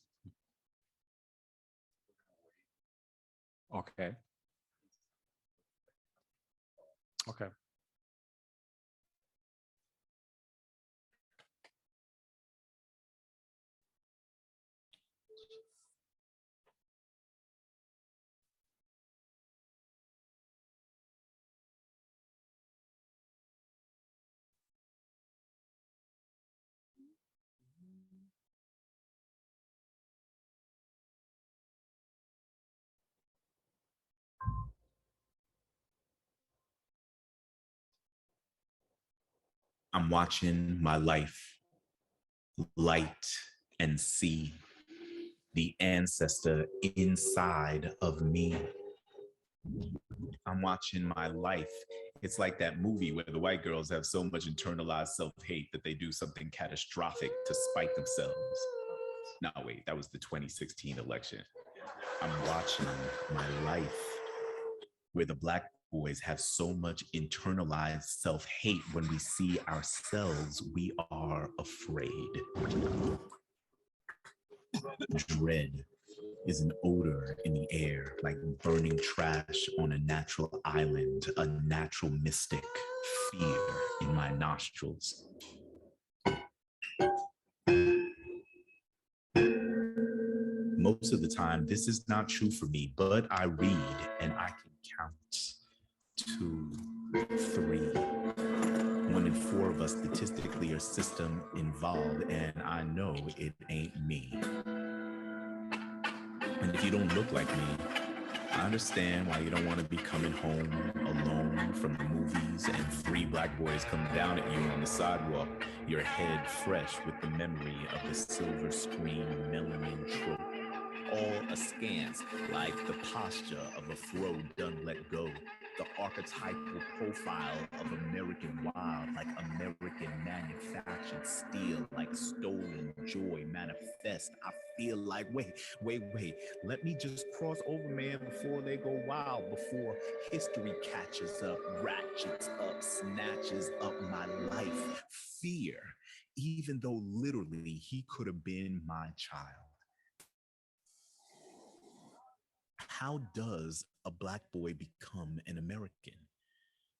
okay. Okay. I'm watching my life light and see the ancestor inside of me. I'm watching my life. It's like that movie where the white girls have so much internalized self-hate that they do something catastrophic to spite themselves. No, wait, that was the 2016 election. I'm watching my life where the Black boys have so much internalized self-hate. When we see ourselves, we are afraid. Dread is an odor in the air, like burning trash on a natural island, a natural mystic. Fear in my nostrils. Most of the time, this is not true for me, but I read and I can count 2, 3. 1 in 4 of us statistically are system involved, and I know it ain't me. And if you don't look like me, I understand why you don't want to be coming home alone from the movies and 3 Black boys come down at you on the sidewalk, your head fresh with the memory of the silver screen melanin trope, all askance like the posture of a fro done let go, the archetypal profile of American wild, like American manufactured steel, like stolen joy manifest. I feel like, wait, let me just cross over, man, before they go wild, before history catches up, ratchets up, snatches up my life. Fear, even though literally he could have been my child. How does a Black boy become an American?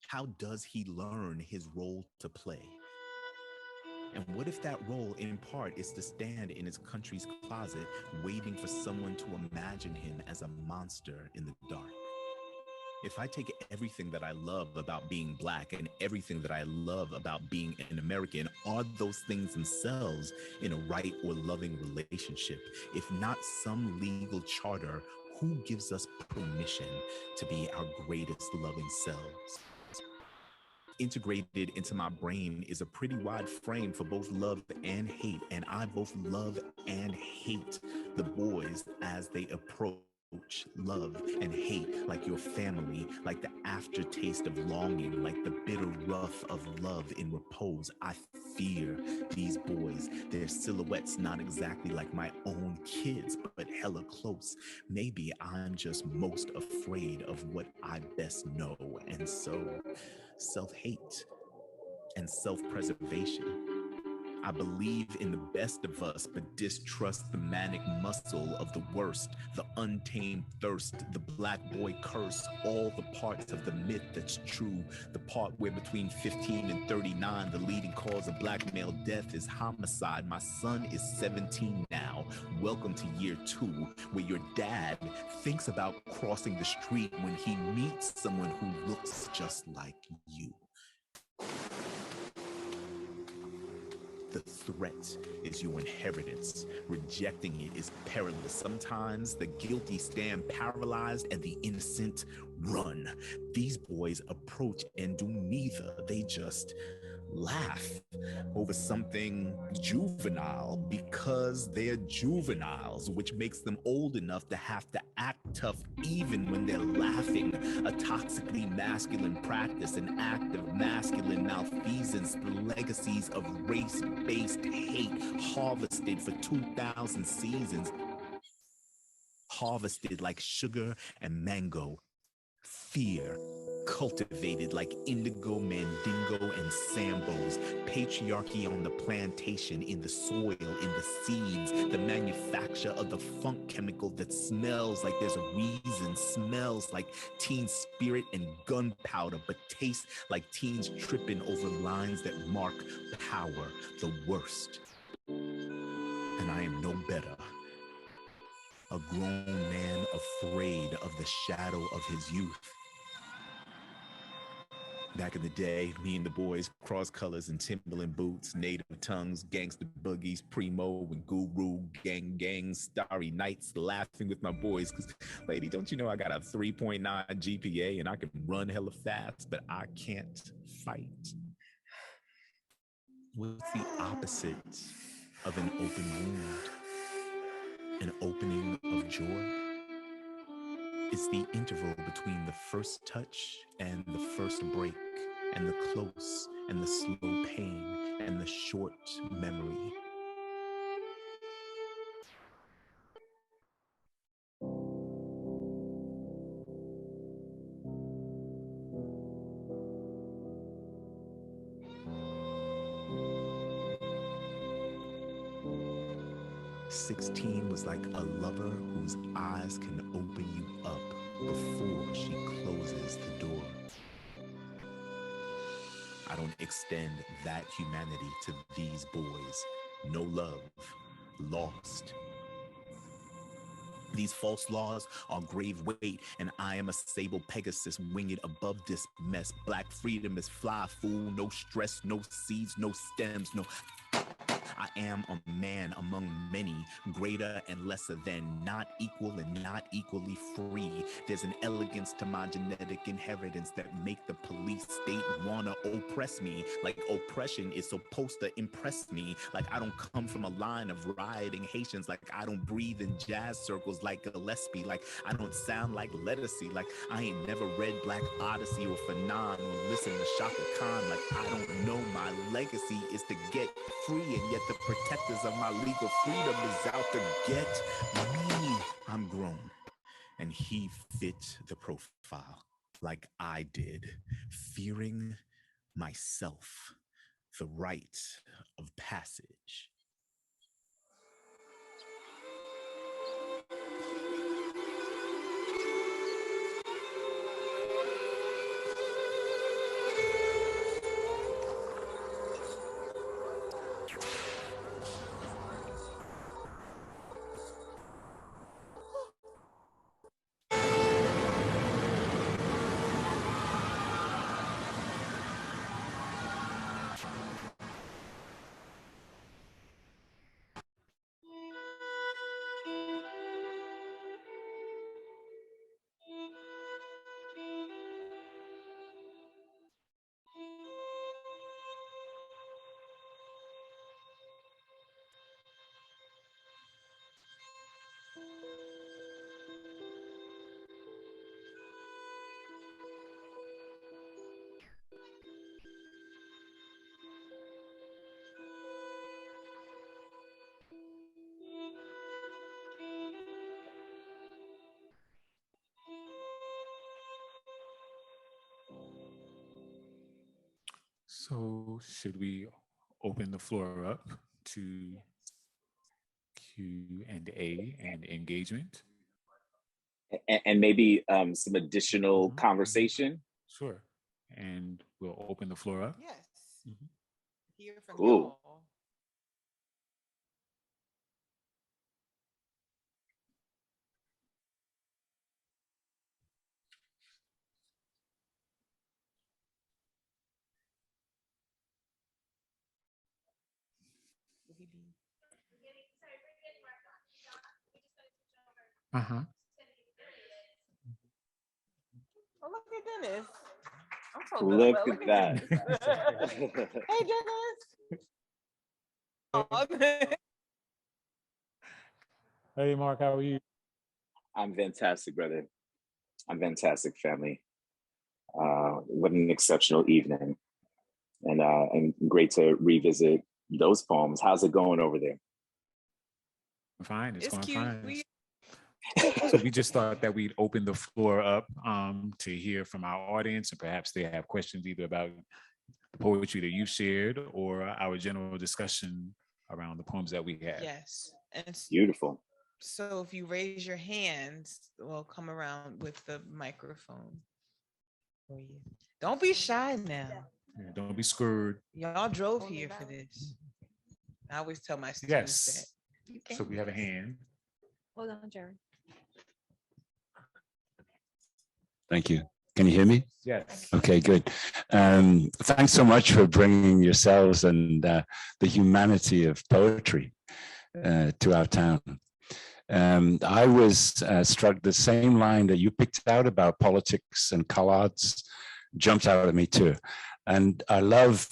How does he learn his role to play? And what if that role, in part, is to stand in his country's closet, waiting for someone to imagine him as a monster in the dark? If I take everything that I love about being Black and everything that I love about being an American, are those things themselves in a right or loving relationship? If not some legal charter, who gives us permission to be our greatest loving selves? Integrated into my brain is a pretty wide frame for both love and hate, and I both love and hate the boys as they approach love and hate like your family, like the aftertaste of longing, like the bitter rough of love in repose. I fear these boys, their silhouettes not exactly like my own kids, but hella close. Maybe I'm just most afraid of what I best know, and so self-hate and self-preservation. I believe in the best of us, but distrust the manic muscle of the worst, the untamed thirst, the black boy curse, all the parts of the myth that's true. The part where between 15 and 39, the leading cause of black male death is homicide. My son is 17 now. Welcome to year 2, where your dad thinks about crossing the street when he meets someone who looks just like you. The threat is your inheritance. Rejecting it is perilous. Sometimes the guilty stand paralyzed and the innocent run. These boys approach and do neither. They just laugh over something juvenile because they're juveniles, which makes them old enough to have to act tough even when they're laughing. A toxically masculine practice, an act of masculine malfeasance, the legacies of race-based hate harvested for 2,000 seasons, harvested like sugar and mango. Fear cultivated like indigo, mandingo, and sambos. Patriarchy on the plantation, in the soil, in the seeds, the manufacture of the funk chemical that smells like there's a reason, smells like teen spirit and gunpowder, but tastes like teens tripping over lines that mark power, the worst. And I am no better. A grown man afraid of the shadow of his youth. Back in the day, me and the boys, cross colors and Timberland boots, native tongues, gangster boogies, primo and guru, gang, starry nights, laughing with my boys. Cause lady, don't you know I got a 3.9 GPA and I can run hella fast, but I can't fight. What's the opposite of an open wound? An opening of joy? It's the interval between the first touch and the first break, and the close and the slow pain and the short memory. "16 was like a lover whose eyes can open you up before she closes the door." I don't extend that humanity to these boys. No love, lost. These false laws are grave weight, and I am a sable Pegasus winged above this mess. Black freedom is fly, fool. No stress, no seeds, no stems, no... I am a man among many, greater and lesser than, not equal and not equally free. There's an elegance to my genetic inheritance that make the police state wanna oppress me. Like oppression is supposed to impress me. Like I don't come from a line of rioting Haitians. Like I don't breathe in jazz circles like Gillespie. Like I don't sound like Lettucey. Like I ain't never read Black Odyssey or Fanon or listen to Shaka Khan. Like I don't know my legacy is to get free, and yet the protectors of my legal freedom is out to get me. I'm grown, and he fit the profile like I did, fearing myself, the rite of passage. So should we open the floor up to Q&A and engagement? And maybe some additional conversation. Sure. And we'll open the floor up. Yes. Mhm. Hear from Cool. y'all. Uh-huh. Oh, look at Dennis. I'm so Look but at that. Hey, Dennis. Oh, Hey, Mark, how are you? I'm fantastic, brother. I'm fantastic, family. What an exceptional evening, and great to revisit those poems. How's it going over there? Fine. It's going cute. fine. So we just thought that we'd open the floor up to hear from our audience, and perhaps they have questions either about the poetry that you shared or our general discussion around the poems that we have. Yes. And Beautiful. so if you raise your hands, we'll come around with the microphone for you. Don't be shy now. Yeah, don't be scared. Y'all drove here for this. I always tell my students that. Yes. So we have a hand. Hold on, Jerry. Thank you. Can you hear me? Yes. Okay, good. Thanks so much for bringing yourselves and the humanity of poetry to our town. I was struck, the same line that you picked out about politics and collards jumped out at me too. And I love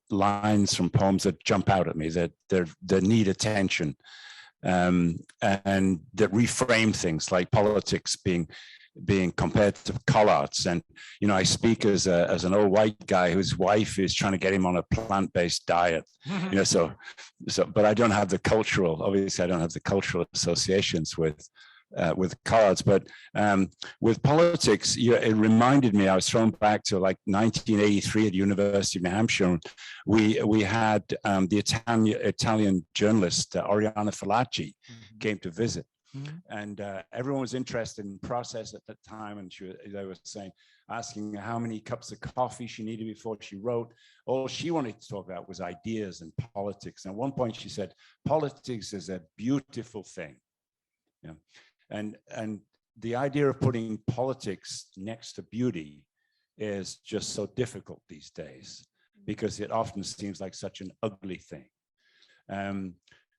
lines from poems that jump out at me, that need attention and that reframe things, like politics being compared to collards. And you know, I speak as an old white guy whose wife is trying to get him on a plant-based diet. You know, so but I don't have the cultural, obviously I don't have the cultural associations with collards, but with politics, it reminded me, I was thrown back to like 1983 at University of New Hampshire. We had the Italian journalist Oriana Fallaci came to visit. And everyone was interested in process at the time, and they were asking how many cups of coffee she needed before she wrote. All she wanted to talk about was ideas and politics. And at one point she said, politics is a beautiful thing. Yeah. And the idea of putting politics next to beauty is just so difficult these days, because it often seems like such an ugly thing.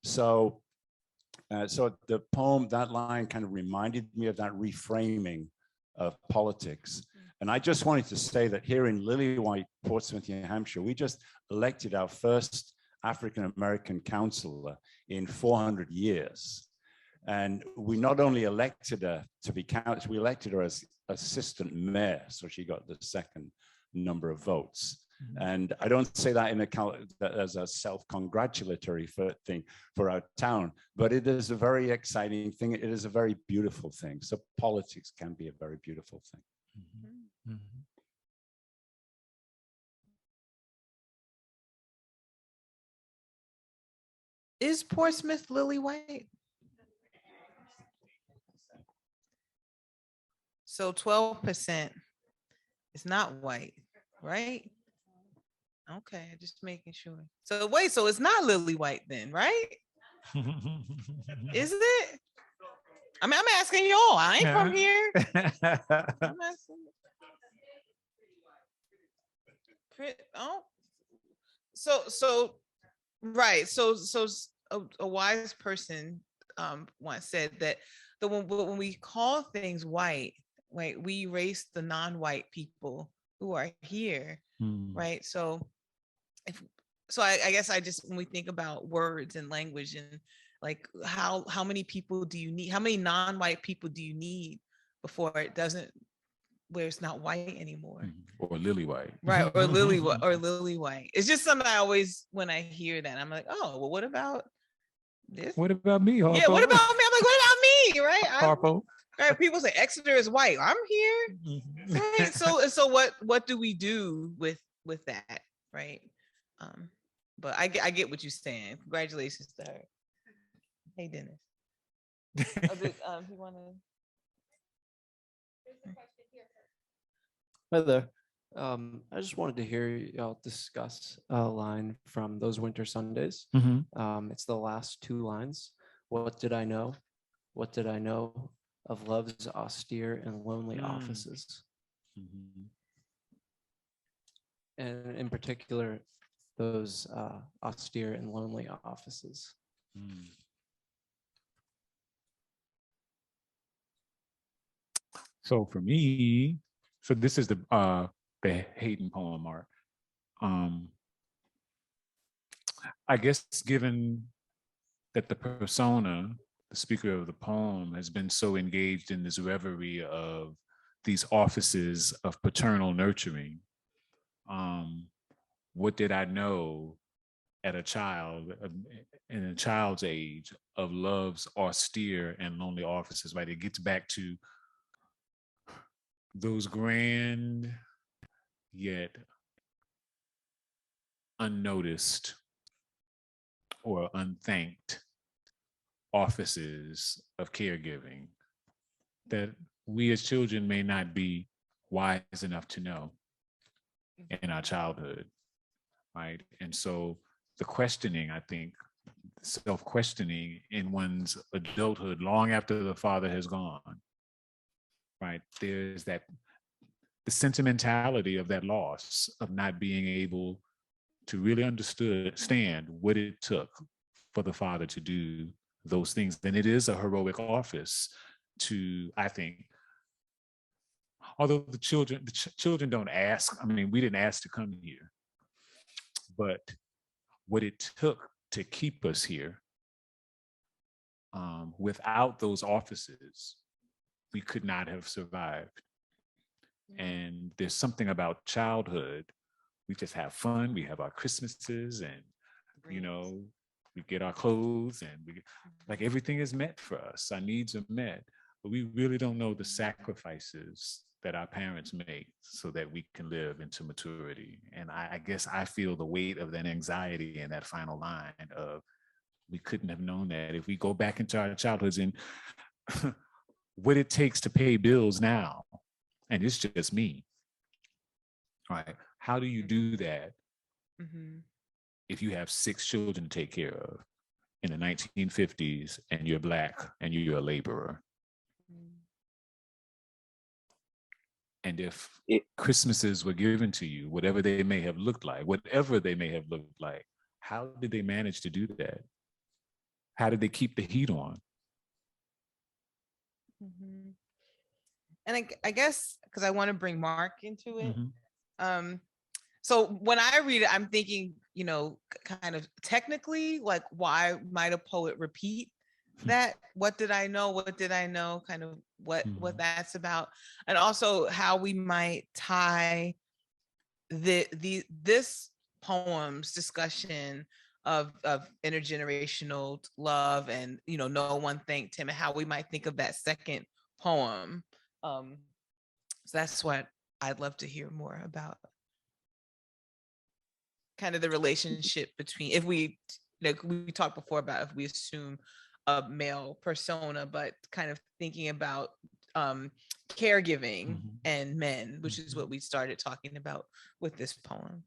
So the poem, that line kind of reminded me of that reframing of politics. And I just wanted to say that here in Lillywhite, Portsmouth, New Hampshire, we just elected our first African-American councillor in 400 years. And we not only elected her to be councillor, we elected her as assistant mayor. So she got the second number of votes. And I don't say that as a self-congratulatory thing for our town, but it is a very exciting thing. It is a very beautiful thing. So politics can be a very beautiful thing. Is Portsmouth lily white? So 12% is not white, right? Okay, just making sure. So wait, so it's not lily white then, right? Is it? I mean, I'm asking y'all. I ain't from here. I'm asking. Oh, so right. So a wise person once said that when we call things white, right, we erase the non-white people who are here, right? So I guess when we think about words and language and like how many people do you need? How many non-white people do you need before where it's not white anymore? Or lily white. Right, or lily white. It's just something I always, when I hear that, I'm like, oh, well, what about this? What about me, Harpo? Yeah, what about me? I'm like, what about me? Right? Harpo. Right. People say Exeter is white. I'm here. Right. So what do we do with that? Right. But I get what you're saying. Congratulations to her. Hey, Dennis. He wanted. Hi there. I just wanted to hear y'all discuss a line from Those Winter Sundays. It's the last two lines. What did I know? What did I know of love's austere and lonely offices? And in particular, those austere and lonely offices. So for me, so this is the Hayden poem, Mark. I guess given that the persona, the speaker of the poem, has been so engaged in this reverie of these offices of paternal nurturing, what did I know at a child, in a child's age, of love's austere and lonely offices, right? It gets back to those grand yet unnoticed or unthanked offices of caregiving that we as children may not be wise enough to know in our childhood, right? And so the questioning, I think, self-questioning in one's adulthood long after the father has gone, right? There's that, the sentimentality of that loss, of not being able to really understand what it took for the father to do those things. And it is a heroic office to, I think, although the children don't ask, I mean, we didn't ask to come here, but what it took to keep us here, without those offices, we could not have survived. And there's something about childhood. We just have fun. We have our Christmases, and you know, we get our clothes, and we like everything is met for us. Our needs are met, but we really don't know the sacrifices that our parents make so that we can live into maturity. And I guess I feel the weight of that anxiety in that final line of, we couldn't have known that. If we go back into our childhoods and what it takes to pay bills now, and it's just me, right? How do you do that if you have 6 children to take care of in the 1950s and you're Black and you're a laborer? And if Christmases were given to you, whatever they may have looked like, how did they manage to do that? How did they keep the heat on? And I guess, because I want to bring Mark into it. So when I read it, I'm thinking, you know, kind of technically, like, why might a poet repeat that? What did I know? What did I know? Kind of what that's about, and also how we might tie this poem's discussion of intergenerational love and, you know, no one thanked him, and how we might think of that second poem. So that's what I'd love to hear more about. Kind of the relationship between, if we, like we talked before about if we assume a male persona, but kind of thinking about caregiving and men, which is what we started talking about with this poem.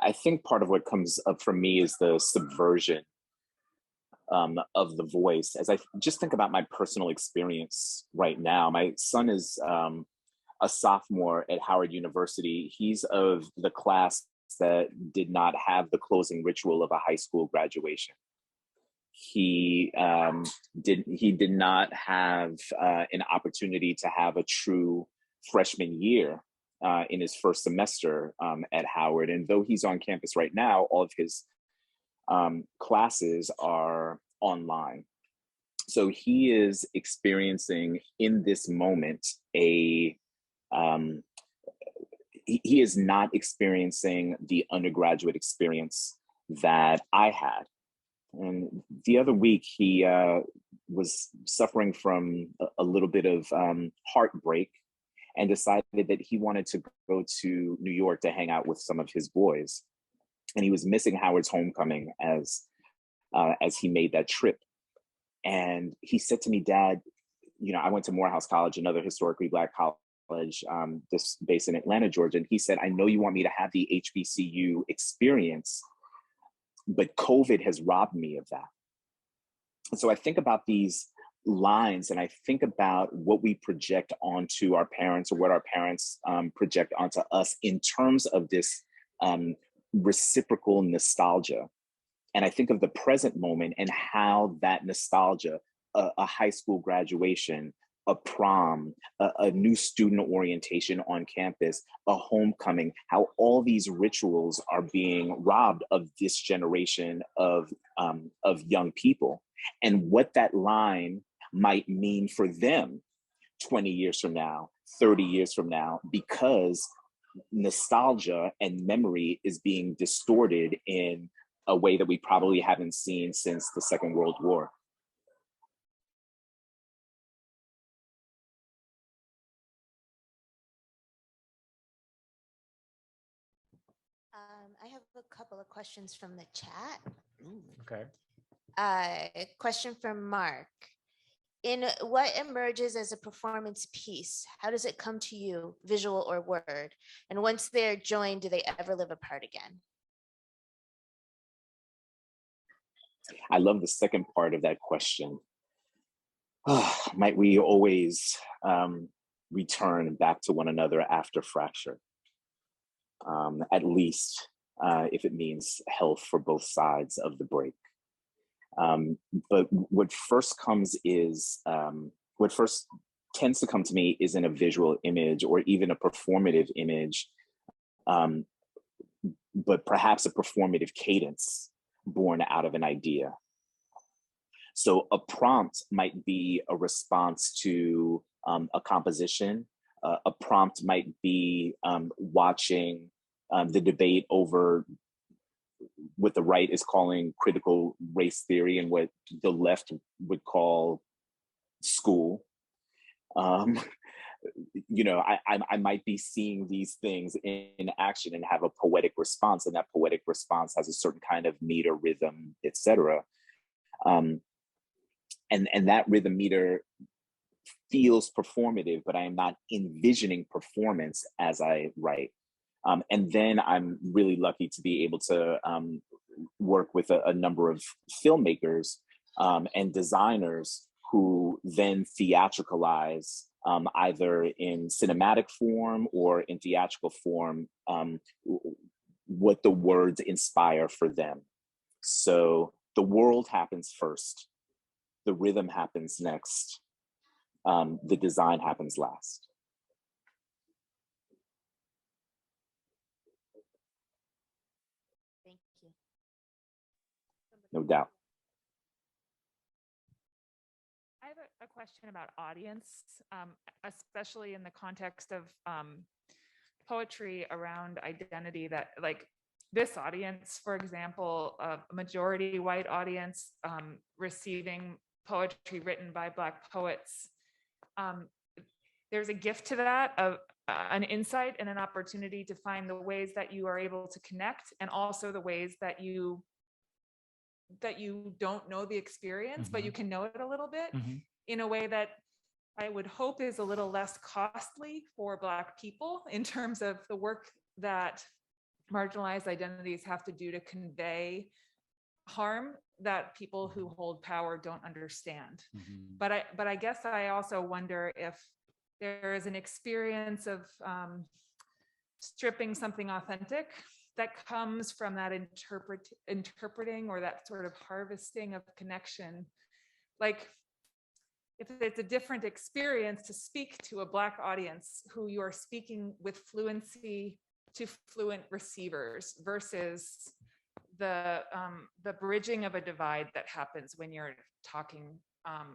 I think part of what comes up for me is the subversion of the voice. As I just think about my personal experience right now, my son is a sophomore at Howard University. He's of the class that did not have the closing ritual of a high school graduation. He did not have an opportunity to have a true freshman year in his first semester at Howard. And though he's on campus right now, all of his classes are online. So he is experiencing in this moment he is not experiencing the undergraduate experience that I had. And the other week, he was suffering from a little bit of heartbreak. and decided that he wanted to go to New York to hang out with some of his boys. And he was missing Howard's homecoming as he made that trip. And he said to me, Dad, you know, I went to Morehouse College, another historically Black college, this based in Atlanta, Georgia. And he said, I know you want me to have the HBCU experience, but COVID has robbed me of that. And so I think about these lines, and I think about what we project onto our parents, or what our parents project onto us in terms of this reciprocal nostalgia. And I think of the present moment and how that nostalgia, a high school graduation, a prom, a new student orientation on campus, a homecoming, how all these rituals are being robbed of this generation of young people, and what that line might mean for them 20 years from now, 30 years from now, because nostalgia and memory is being distorted in a way that we probably haven't seen since the Second World War. I have a couple of questions from the chat. Okay. Question from Mark. In what emerges as a performance piece, how does it come to you, visual or word? And once they're joined, do they ever live apart again? I love the second part of that question. Might we always return back to one another after fracture? At least if it means health for both sides of the break. But what first tends to come to me isn't a visual image or even a performative image, but perhaps a performative cadence born out of an idea. So a prompt might be a response to a composition. A prompt might be watching the debate over what the right is calling critical race theory and what the left would call school. You know, I might be seeing these things in action and have a poetic response, and that poetic response has a certain kind of meter, rhythm, etc. And that rhythm meter feels performative, but I am not envisioning performance as I write. And then I'm really lucky to be able to work with a number of filmmakers and designers who then theatricalize either in cinematic form or in theatrical form what the words inspire for them. So the world happens first, the rhythm happens next, the design happens last. Thank you. No doubt. I have a question about audience, especially in the context of poetry around identity, that like this audience, for example, a majority white audience receiving poetry written by Black poets. There's a gift to that, of an insight and an opportunity to find the ways that you are able to connect, and also the ways that you don't know the experience, but you can know it a little bit in a way that I would hope is a little less costly for Black people in terms of the work that marginalized identities have to do to convey harm that people who hold power don't understand. But I guess I also wonder if there is an experience of stripping something authentic that comes from that interpreting or that sort of harvesting of connection. Like, if it's a different experience to speak to a Black audience who you are speaking with fluency to fluent receivers versus the bridging of a divide that happens when you're talking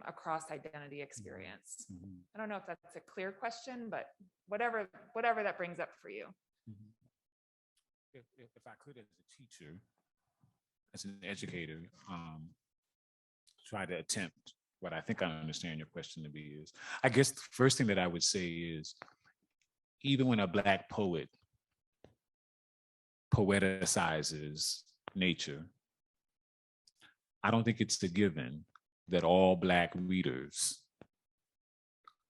across identity experience. I don't know if that's a clear question, but whatever that brings up for you. If I could, as a teacher, as an educator, try to attempt what I think I understand your question to be is, I guess the first thing that I would say is, even when a Black poet poeticizes nature, I don't think it's a given that all Black readers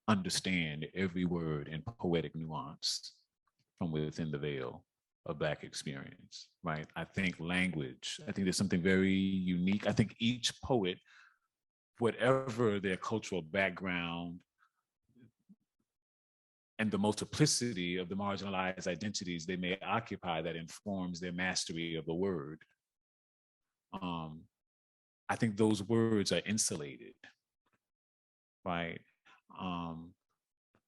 understand every word in poetic nuance from within the veil of Black experience, right? I think language, I think there's something very unique. I think each poet, whatever their cultural background and the multiplicity of the marginalized identities they may occupy that informs their mastery of the word, I think those words are insulated, right?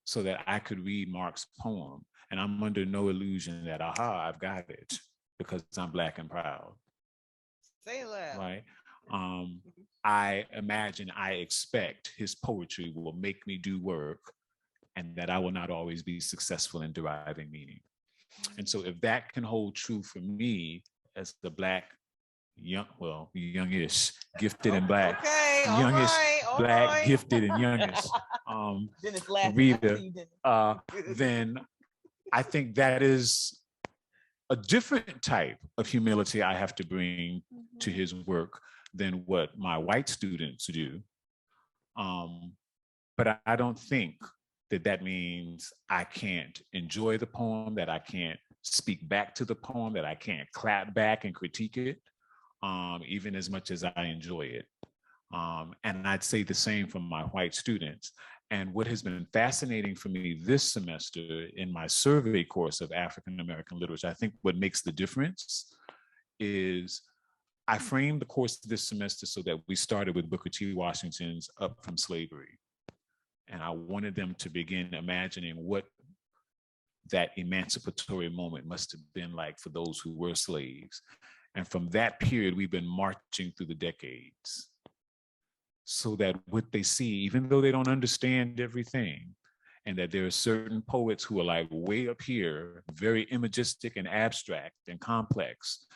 So that I could read Marc's poem and I'm under no illusion that, aha, I've got it because I'm Black and proud. Say it loud. Right? I imagine, I expect his poetry will make me do work and that I will not always be successful in deriving meaning. And so if that can hold true for me as the Black, youngish, gifted and Black, youngish, Black, gifted and youngest reader, then I think that is a different type of humility I have to bring to his work than what my white students do. But I don't think that means I can't enjoy the poem, that I can't speak back to the poem, that I can't clap back and critique it, even as much as I enjoy it. And I'd say the same from my white students. And what has been fascinating for me this semester in my survey course of African American literature, I think what makes the difference is I framed the course this semester so that we started with Booker T. Washington's Up from Slavery. And I wanted them to begin imagining what that emancipatory moment must have been like for those who were slaves. And from that period, we've been marching through the decades so that what they see, even though they don't understand everything, and that there are certain poets who are like way up here, very imagistic and abstract and complex,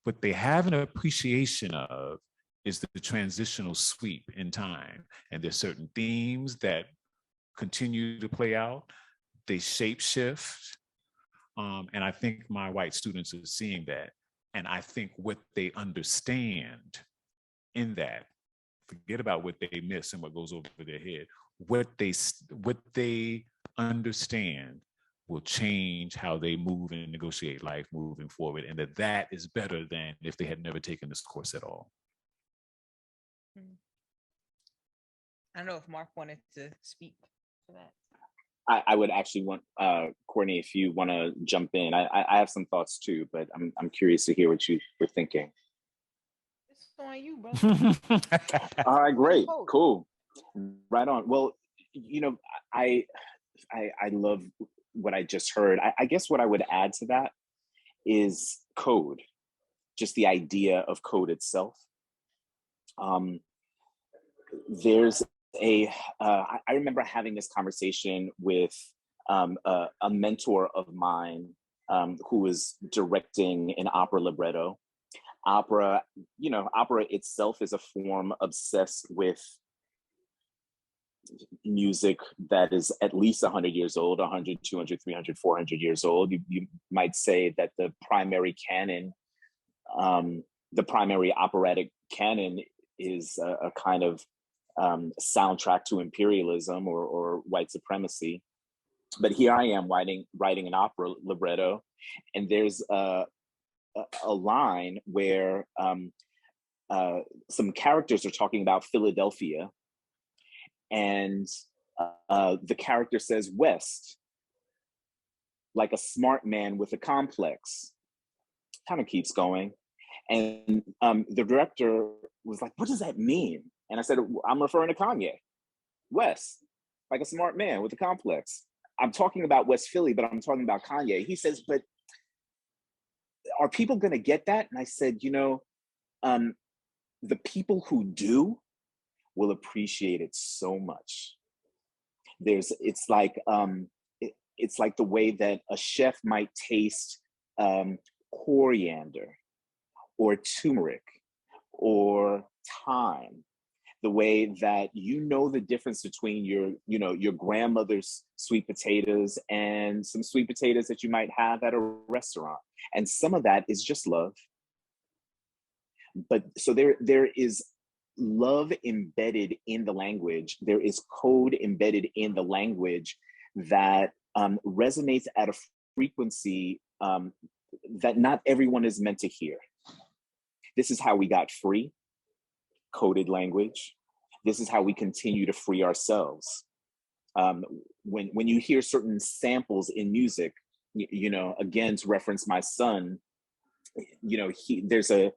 what they have an appreciation of is the transitional sweep in time. And there's certain themes that continue to play out, they shape shift. And I think my white students are seeing that. And I think what they understand in that, forget about what they miss and what goes over their head, what they understand will change how they move and negotiate life moving forward. And that is better than if they had never taken this course at all. I don't know if Marc wanted to speak to that. I would actually want Courtney, if you want to jump in. I have some thoughts too, but I'm curious to hear what you were thinking. It's on you, brother. All right, great, cool, right on. Well, you know, I love what I just heard. I guess what I would add to that is code, just the idea of code itself. There's I remember having this conversation with a mentor of mine who was directing an opera libretto. Opera itself is a form obsessed with music that is at least 100 years old, 100, 200, 300, 400 years old. You might say that the primary canon, the primary operatic canon is a kind of soundtrack to imperialism or white supremacy. But here I am writing an opera libretto, and there's a line where some characters are talking about Philadelphia, and the character says West, like a smart man with a complex. Kind of keeps going. And the director was like, what does that mean? And I said, I'm referring to Kanye. West, like a smart man with a complex. I'm talking about West Philly, but I'm talking about Kanye. He says, but are people gonna get that? And I said, the people who do will appreciate it so much. It's like the way that a chef might taste coriander or turmeric or thyme. the way that you know the difference between your grandmother's sweet potatoes and some sweet potatoes that you might have at a restaurant. And some of that is just love. But so there is love embedded in the language. There is code embedded in the language that resonates at a frequency that not everyone is meant to hear. This is how we got free, coded language. This is how we continue to free ourselves. When you hear certain samples in music, again, to reference my son, there's a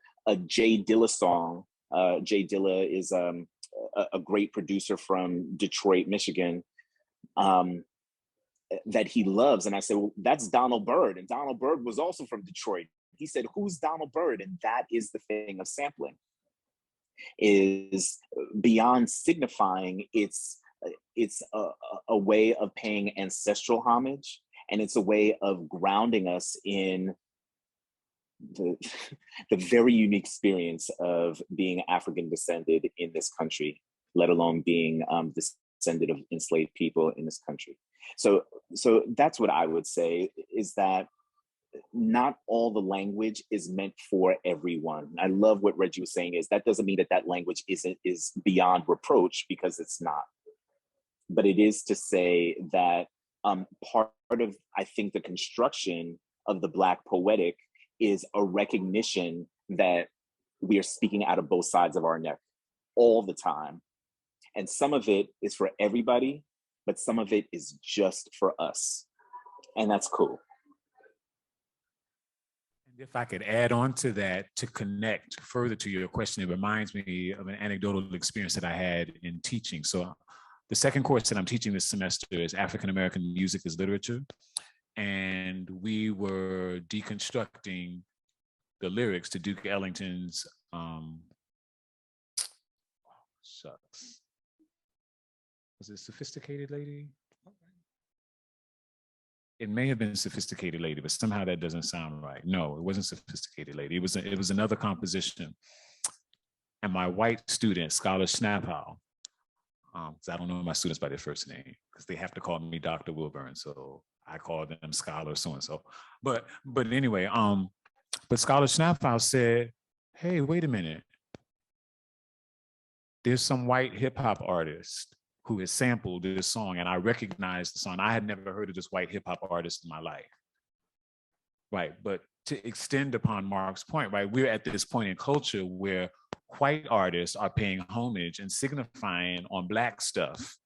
Jay Dilla song. Jay Dilla is a great producer from Detroit, Michigan, that he loves. And I said, well, that's Donald Byrd. And Donald Byrd was also from Detroit. He said, who's Donald Byrd? And that is the thing of sampling, is beyond signifying, it's a way of paying ancestral homage, and it's a way of grounding us in the very unique experience of being African descended in this country, let alone being descended of enslaved people in this country. So that's what I would say, is that not all the language is meant for everyone. I love what Reggie was saying, is that doesn't mean that language is beyond reproach, because it's not. But it is to say that part of, I think, the construction of the Black poetic is a recognition that we are speaking out of both sides of our neck all the time. And some of it is for everybody, but some of it is just for us. And that's cool. If I could add on to that, to connect further to your question, it reminds me of an anecdotal experience that I had in teaching. So the second course that I'm teaching this semester is African American Music as Literature. And we were deconstructing the lyrics to Duke Ellington's, shucks. Was it Sophisticated Lady? It may have been Sophisticated Lady, but somehow that doesn't sound right. No, it wasn't Sophisticated Lady. It was another composition. And my white student, Scholar Snaphow, because I don't know my students by their first name, because they have to call me Dr. Wilburn, so I call them Scholar so-and-so. But anyway, but Scholar Snaphow said, hey, wait a minute. There's some white hip hop artist who has sampled this song, and I recognized the song. I had never heard of this white hip hop artist in my life. Right, but to extend upon Mark's point, right, we're at this point in culture where white artists are paying homage and signifying on Black stuff.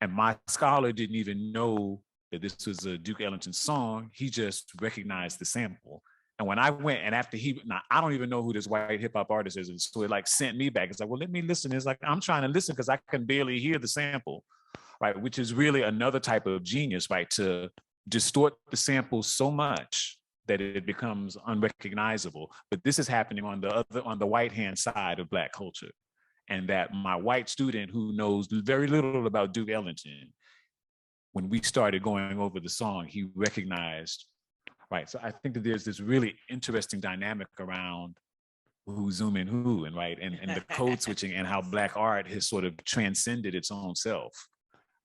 And my scholar didn't even know that this was a Duke Ellington song. He just recognized the sample. And when I went, and after now I don't even know who this white hip hop artist is. And so it like sent me back. It's like, well, let me listen. It's like, I'm trying to listen because I can barely hear the sample, right? Which is really another type of genius, right? To distort the sample so much that it becomes unrecognizable. But this is happening on the white hand side of Black culture. And that my white student, who knows very little about Duke Ellington, when we started going over the song, he recognized, right? So I think that there's this really interesting dynamic around who's zooming who, and right, and the code switching, and how Black art has sort of transcended its own self,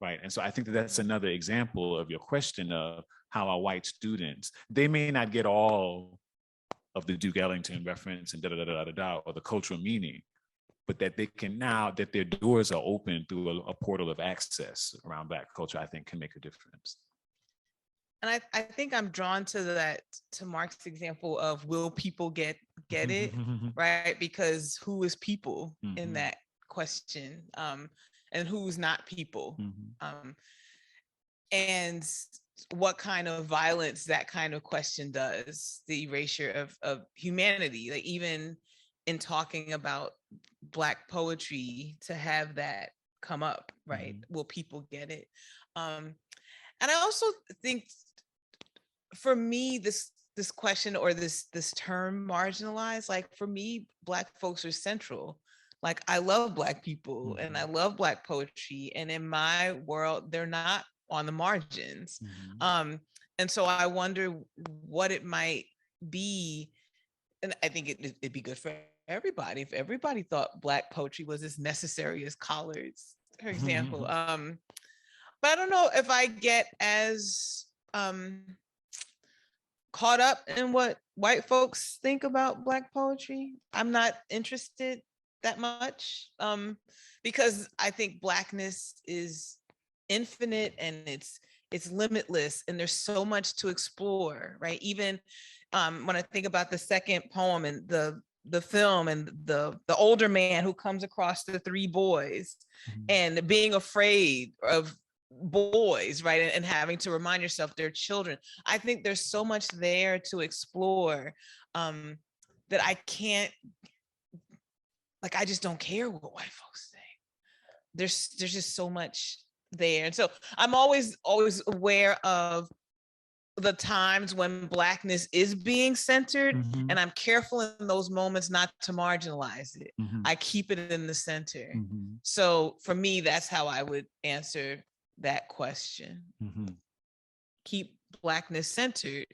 right? And so I think that that's another example of your question of how our white students, they may not get all of the Duke Ellington reference and or the cultural meaning, but that they can now, that their doors are open through a portal of access around Black culture, I think can make a difference. And I think I'm drawn to that, to Mark's example of, will people get it, right? Because who is people in that question, and who's not people, and what kind of violence that kind of question does, the erasure of humanity, like even in talking about Black poetry, to have that come up, right? Will people get it? And I also think, for me, this question, or this term marginalized, like for me, Black folks are central. Like I love Black people and I love Black poetry, and in my world, they're not on the margins. And so I wonder what it might be, and I think it'd be good for everybody. If everybody thought Black poetry was as necessary as collards, for example. But I don't know if I get as caught up in what white folks think about Black poetry. I'm not interested that much because I think Blackness is infinite and it's limitless, and there's so much to explore, right? Even when I think about the second poem and the film and the older man who comes across the three boys and being afraid of boys, right? And having to remind yourself they're children. I think there's so much there to explore that I can't, like, I just don't care what white folks think. There's just so much there. And so I'm always aware of the times when Blackness is being centered, and I'm careful in those moments not to marginalize it. I keep it in the center. So for me, that's how I would answer that question. Keep Blackness centered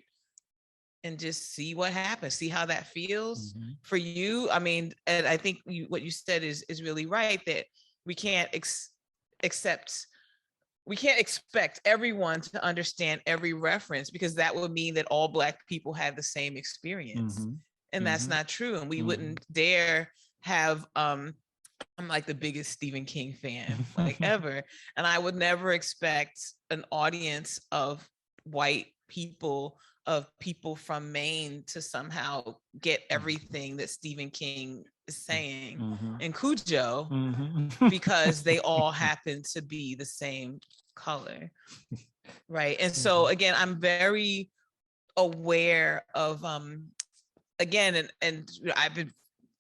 and just see what happens, see how that feels for you. I mean, and I think what you said is really right, that we can't expect everyone to understand every reference, because that would mean that all Black people have the same experience. And that's not true. And we wouldn't dare have, I'm like the biggest Stephen King fan, like ever. And I would never expect an audience of white people, of people from Maine, to somehow get everything that Stephen King is saying in Cujo, because they all happen to be the same color, right? And so again, I'm very aware of again, and I've been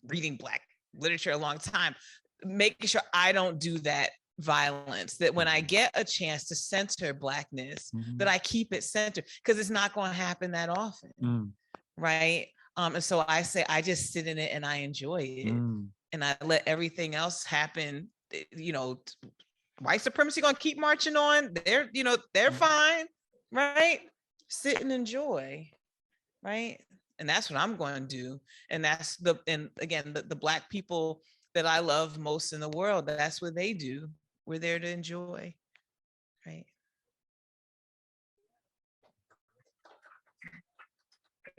reading Black literature a long time, making sure I don't do that violence, that when I get a chance to center Blackness, that I keep it centered, because it's not going to happen that often, right? And so I say I just sit in it and I enjoy it, and I let everything else happen. You know, white supremacy going to keep marching on. They're fine, right? Sit and enjoy, right? And that's what I'm going to do. And that's again, the Black people that I love most in the world, that's what they do. We're there to enjoy, right?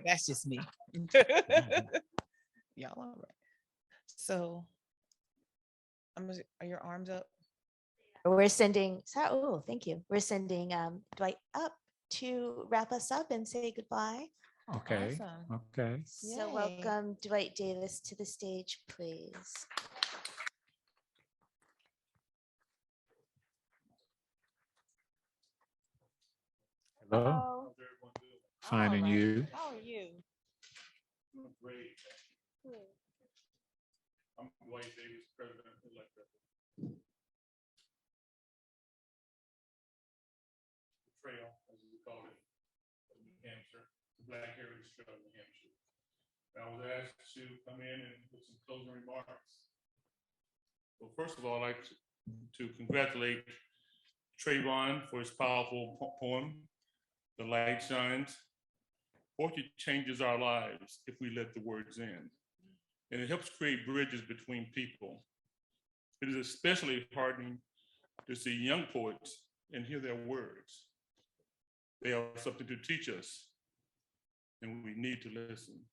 That's just me. Y'all all right. So are your arms up? We're sending, oh, thank you. We're sending Dwight up to wrap us up and say goodbye. Okay. Awesome. Okay. So Yay. welcome Dwight Davis to the stage, please. Hello. Finding All right. you. How are you? Great. I'm Dwight Davis, president-elect of the Trail, as we call it, in New Hampshire, the Black Heritage Trail in New Hampshire. I was asked to come in and put some closing remarks. Well, first of all, I'd like to congratulate Treyvon for his powerful poem, The Light Shines. Poetry changes our lives if we let the words in, and it helps create bridges between people. It is especially heartening to see young poets and hear their words. They have something to teach us, and we need to listen.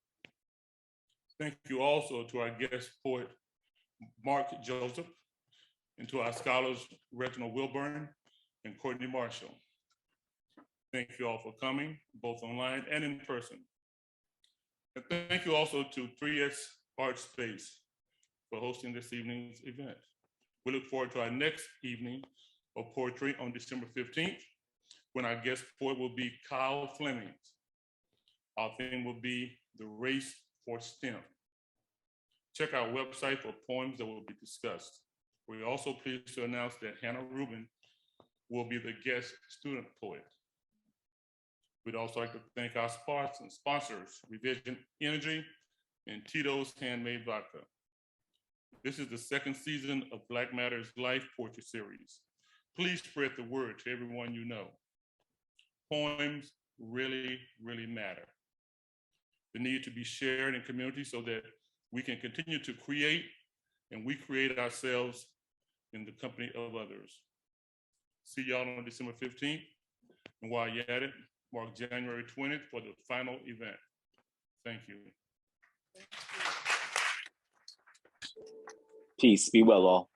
Thank you also to our guest poet, Mark Joseph, and to our scholars, Reginald Wilburn and Courtney Marshall. Thank you all for coming, both online and in person. And thank you also to 3S Art Space for hosting this evening's event. We look forward to our next evening of poetry on December 15th, when our guest poet will be Kyle Fleming. Our theme will be the race for STEM. Check our website for poems that will be discussed. We're also pleased to announce that Hannah Rubin will be the guest student poet. We'd also like to thank our sponsors, Revision Energy and Tito's Handmade Vodka. This is the second season of Black Matters Life Poetry Series. Please spread the word to everyone you know. Poems really, really matter. They need to be shared in community so that we can continue to create, and we create ourselves in the company of others. See y'all on December 15th. And while you're at it, mark January 20th for the final event. Thank you. Peace. Be well, all.